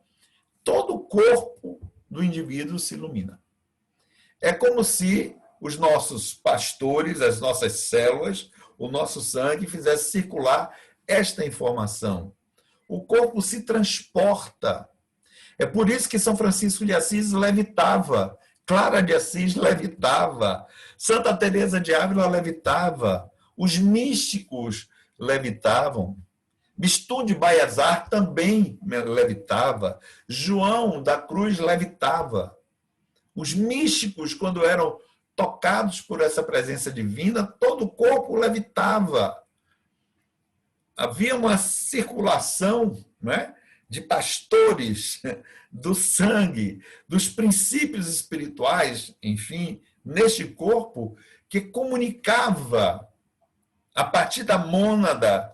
Speaker 1: todo o corpo do indivíduo se ilumina. É como se os nossos pastores, as nossas células, o nosso sangue fizesse circular esta informação. O corpo se transporta. É por isso que São Francisco de Assis levitava, Clara de Assis levitava, Santa Teresa de Ávila levitava, os místicos levitavam, Bistum de Baiazar também levitava, João da Cruz levitava. Os místicos, quando eram tocados por essa presença divina, todo o corpo levitava. Havia uma circulação, né, de pastores do sangue, dos princípios espirituais, enfim, neste corpo, que comunicava, a partir da mônada,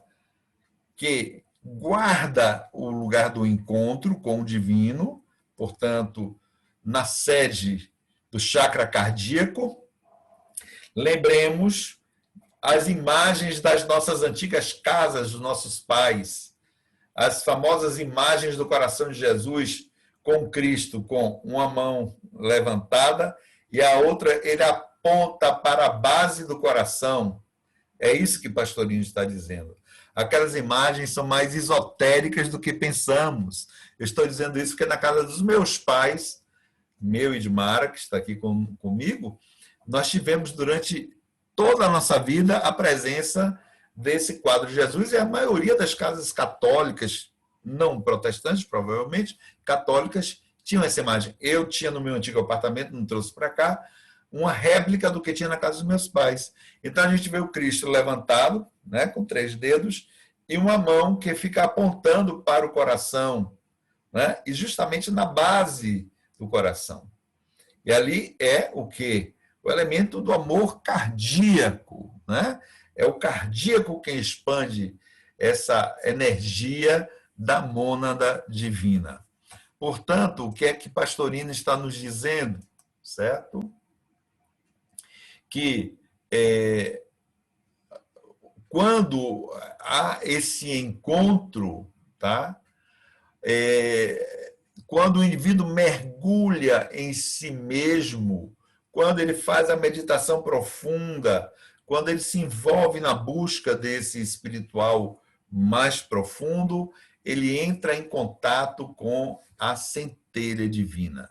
Speaker 1: que guarda o lugar do encontro com o divino, portanto, na sede do chakra cardíaco. Lembremos as imagens das nossas antigas casas, dos nossos pais, as famosas imagens do coração de Jesus com Cristo, com uma mão levantada e a outra ele aponta para a base do coração. É isso que Pastorino está dizendo. Aquelas imagens são mais esotéricas do que pensamos. Eu estou dizendo isso porque na casa dos meus pais, meu e de Mara, que está aqui comigo, nós tivemos durante toda a nossa vida a presença desse quadro de Jesus, e a maioria das casas católicas, não protestantes, provavelmente, católicas, tinham essa imagem. Eu tinha no meu antigo apartamento, não trouxe para cá, uma réplica do que tinha na casa dos meus pais. Então a gente vê o Cristo levantado, né, com 3 dedos, e uma mão que fica apontando para o coração, né, e justamente na base do coração. E ali é o quê? O elemento do amor cardíaco, né? É o cardíaco quem expande essa energia da mônada divina. Portanto, o que é que Pastorino está nos dizendo? Certo? Que quando há esse encontro, tá? Quando o indivíduo mergulha em si mesmo, quando ele faz a meditação profunda, quando ele se envolve na busca desse espiritual mais profundo, ele entra em contato com a centelha divina.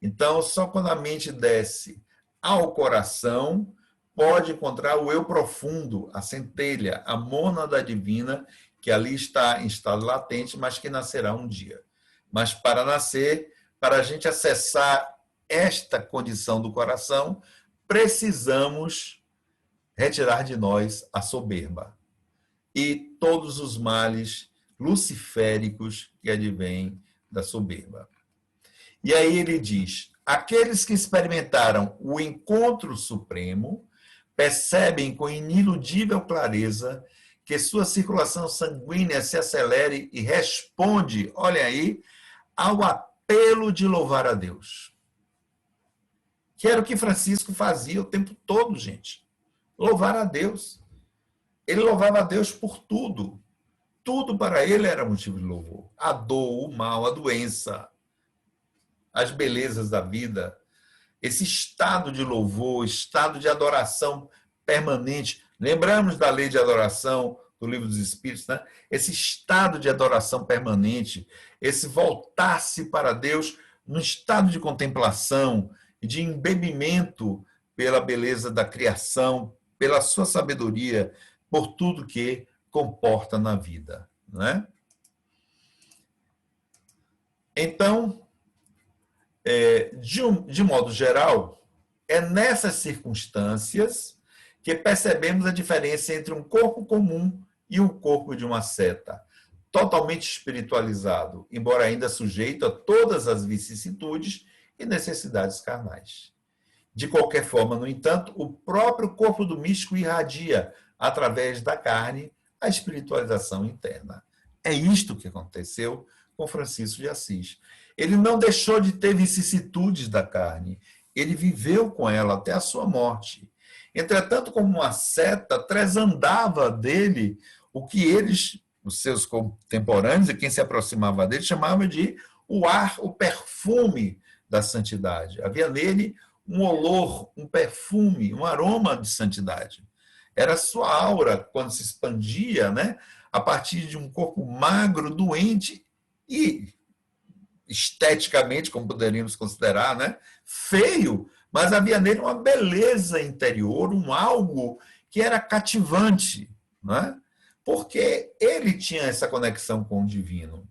Speaker 1: Então, só quando a mente desce ao coração, pode encontrar o eu profundo, a centelha, a mônada divina, que ali está em estado latente, mas que nascerá um dia. Mas para nascer, para a gente acessar esta condição do coração, precisamos retirar de nós a soberba e todos os males luciféricos que advêm da soberba. E aí ele diz: aqueles que experimentaram o encontro supremo percebem com iniludível clareza que sua circulação sanguínea se acelere e responde, olha aí, ao apelo de louvar a Deus. Que era o que Francisco fazia o tempo todo, gente. Louvar a Deus. Ele louvava a Deus por tudo. Tudo para ele era motivo de louvor. A dor, o mal, a doença, as belezas da vida. Esse estado de louvor, estado de adoração permanente. Lembramos da lei de adoração do Livro dos Espíritos, né? Esse estado de adoração permanente, esse voltar-se para Deus no estado de contemplação e de embebimento pela beleza da criação, pela sua sabedoria, por tudo que comporta na vida, né? Então, de modo geral, é nessas circunstâncias que percebemos a diferença entre um corpo comum e um corpo de uma seta, totalmente espiritualizado, embora ainda sujeito a todas as vicissitudes e necessidades carnais. De qualquer forma, no entanto, o próprio corpo do místico irradia, através da carne, a espiritualização interna. É isto que aconteceu com Francisco de Assis. Ele não deixou de ter vicissitudes da carne, ele viveu com ela até a sua morte. Entretanto, como uma seta, tresandava dele o que eles, os seus contemporâneos e quem se aproximava dele, chamavam de o ar, o perfume da santidade. Havia nele um olor, um perfume, um aroma de santidade. Era a sua aura quando se expandia, né, a partir de um corpo magro, doente e esteticamente, como poderíamos considerar, né, feio, mas havia nele uma beleza interior, um algo que era cativante, né, porque ele tinha essa conexão com o divino.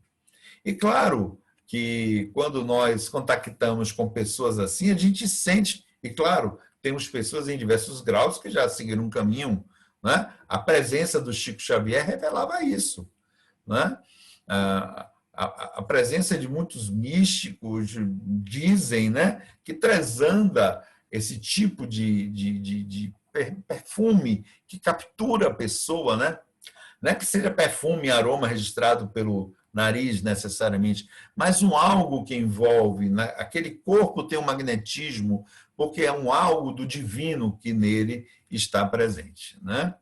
Speaker 1: E claro que quando nós contactamos com pessoas assim, a gente sente, e claro, temos pessoas em diversos graus que já seguiram um caminho, né? A presença do Chico Xavier revelava isso, né? A presença de muitos místicos dizem, né, que transanda esse tipo de perfume que captura a pessoa, né? Não é que seja perfume, aroma registrado pelo nariz necessariamente, mas um algo que envolve, né? Aquele corpo tem um magnetismo, porque é um algo do divino que nele está presente, né?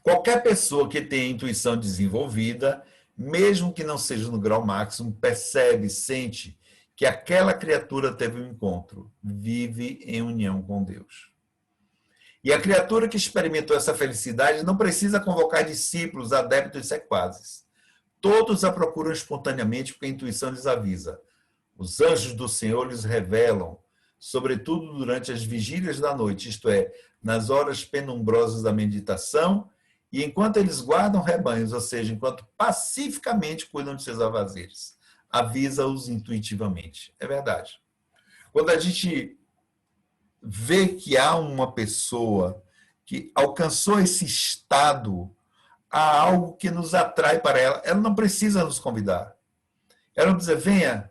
Speaker 1: Qualquer pessoa que tenha intuição desenvolvida, mesmo que não seja no grau máximo, percebe, sente que aquela criatura teve um encontro, vive em união com Deus. E a criatura que experimentou essa felicidade não precisa convocar discípulos, adeptos e sequazes. Todos a procuram espontaneamente porque a intuição lhes avisa. Os anjos do Senhor lhes revelam, sobretudo durante as vigílias da noite, isto é, nas horas penumbrosas da meditação e enquanto eles guardam rebanhos, ou seja, enquanto pacificamente cuidam de seus afazeres. Avisa-os intuitivamente. É verdade. Quando a gente vê que há uma pessoa que alcançou esse estado, há algo que nos atrai para ela. Ela não precisa nos convidar. Ela não precisa, venha.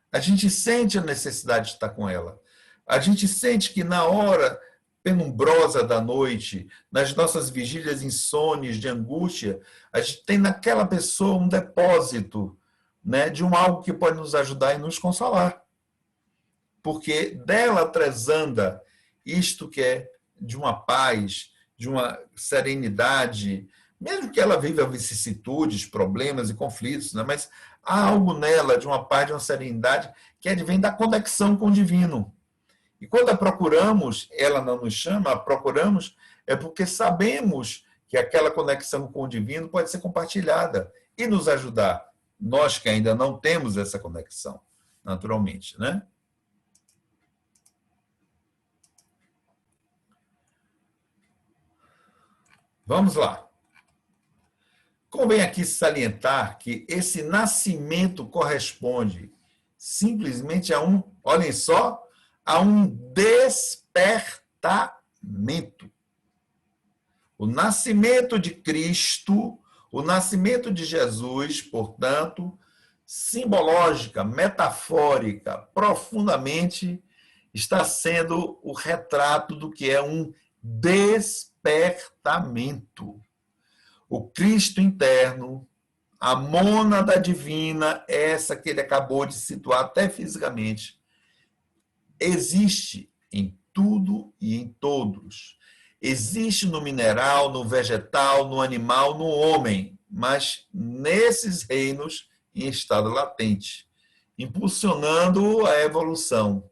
Speaker 1: A gente sente a necessidade de estar com ela. A gente sente que na hora penumbrosa da noite, nas nossas vigílias insones de angústia, a gente tem naquela pessoa um depósito, né, de um algo que pode nos ajudar e nos consolar. Porque dela transanda isto que é de uma paz, de uma serenidade, mesmo que ela viva vicissitudes, problemas e conflitos, né? Mas há algo nela de uma paz, de uma serenidade que advém da conexão com o divino. E quando a procuramos, ela não nos chama, a procuramos, é porque sabemos que aquela conexão com o divino pode ser compartilhada e nos ajudar. Nós que ainda não temos essa conexão, naturalmente, né? Vamos lá. Convém aqui salientar que esse nascimento corresponde simplesmente a um, olhem só, a um despertamento. O nascimento de Cristo, o nascimento de Jesus, portanto, simbológica, metafórica, profundamente, está sendo o retrato do que é um despertamento. O Cristo interno, a mônada divina, essa que ele acabou de situar até fisicamente, existe em tudo e em todos. Existe no mineral, no vegetal, no animal, no homem, mas nesses reinos em estado latente, impulsionando a evolução.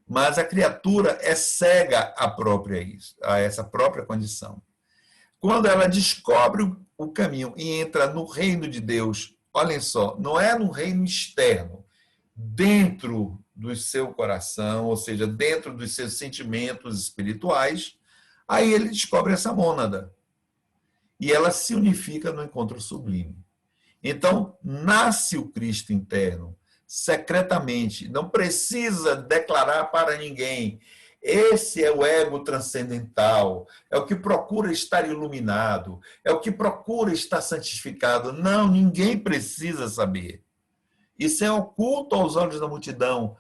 Speaker 1: Mas a criatura é cega a essa própria condição. Quando ela descobre o caminho e entra no reino de Deus, olhem só, não é no reino externo, dentro do seu coração, ou seja, dentro dos seus sentimentos espirituais, aí ele descobre essa mônada. E ela se unifica no encontro sublime. Então, nasce o Cristo interno, secretamente, não precisa declarar para ninguém. Esse é o ego transcendental, é o que procura estar iluminado, é o que procura estar santificado. Não, ninguém precisa saber. Isso é oculto aos olhos da multidão,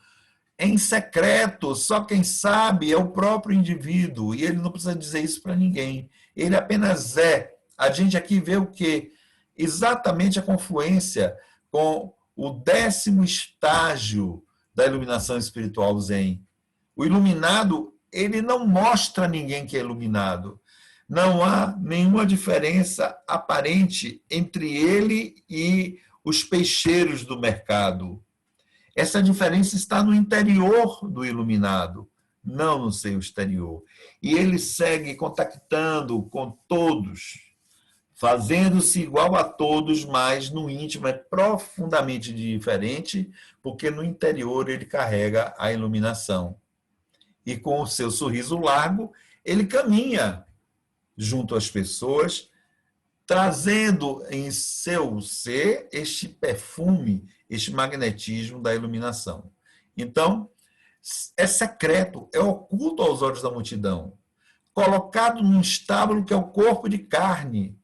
Speaker 1: é em secreto, só quem sabe é o próprio indivíduo, e ele não precisa dizer isso para ninguém. Ele apenas é. A gente aqui vê o quê? Exatamente a confluência com o 10º estágio da iluminação espiritual Zen. O iluminado, ele não mostra a ninguém que é iluminado. Não há nenhuma diferença aparente entre ele e os peixeiros do mercado. Essa diferença está no interior do iluminado, não no seu exterior. E ele segue contactando com todos, fazendo-se igual a todos, mas no íntimo é profundamente diferente, porque no interior ele carrega a iluminação. E com o seu sorriso largo, ele caminha junto às pessoas, trazendo em seu ser este perfume, este magnetismo da iluminação. Então, é secreto, é oculto aos olhos da multidão, colocado num estábulo que é o corpo de carne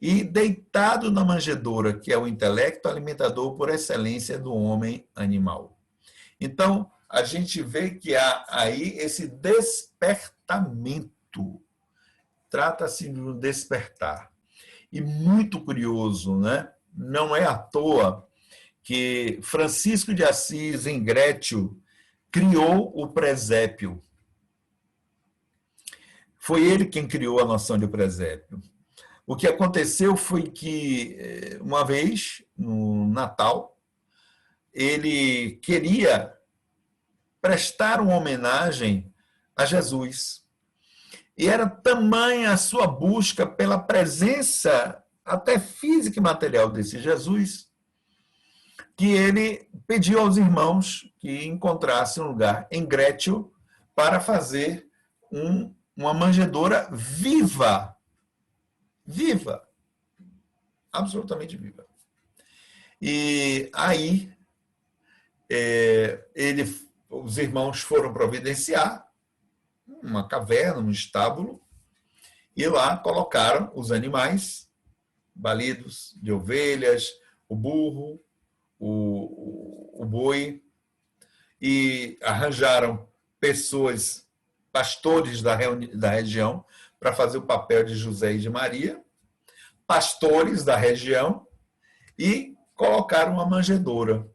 Speaker 1: e deitado na manjedoura, que é o intelecto alimentador por excelência do homem animal. Então, a gente vê que há aí esse despertamento. Trata-se de um despertar. E muito curioso, né? Não é à toa que Francisco de Assis, em Grétio, criou o presépio. Foi ele quem criou a noção de presépio. O que aconteceu foi que, uma vez, no Natal, ele queria prestar uma homenagem a Jesus. E era tamanha a sua busca pela presença, até física e material, desse Jesus, que ele pediu aos irmãos que encontrassem um lugar em Grétio para fazer uma manjedoura viva. Viva. Absolutamente viva. E aí, os irmãos foram providenciar uma caverna, um estábulo, e lá colocaram os animais balidos de ovelhas, o burro, o boi, e arranjaram pessoas, pastores da região, para fazer o papel de José e de Maria, pastores da região, e colocaram uma manjedoura.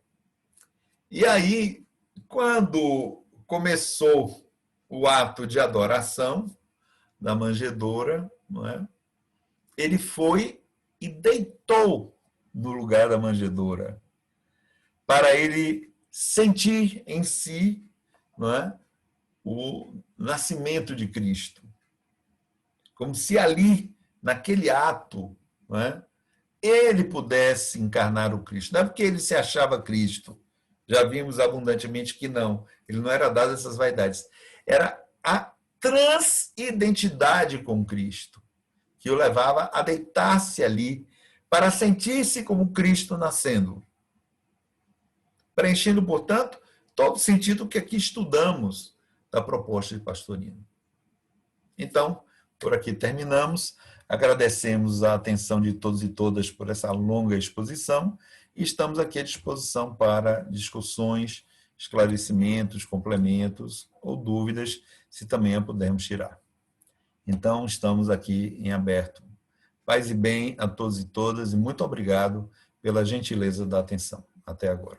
Speaker 1: E aí, quando começou o ato de adoração da manjedoura, não é? Ele foi e deitou no lugar da manjedoura, para ele sentir em si, não é? O nascimento de Cristo. Como se ali, naquele ato, não é? Ele pudesse encarnar o Cristo. Não é porque ele se achava Cristo. Já vimos abundantemente que não. Ele não era dado essas vaidades. Era a transidentidade com Cristo que o levava a deitar-se ali para sentir-se como Cristo nascendo. Preenchendo, portanto, todo o sentido que aqui estudamos da proposta de Pastorino. Então, por aqui terminamos. Agradecemos a atenção de todos e todas por essa longa exposição e estamos aqui à disposição para discussões, esclarecimentos, complementos ou dúvidas, se também a pudermos tirar. Então, estamos aqui em aberto. Paz e bem a todos e todas e muito obrigado pela gentileza da atenção. Até agora.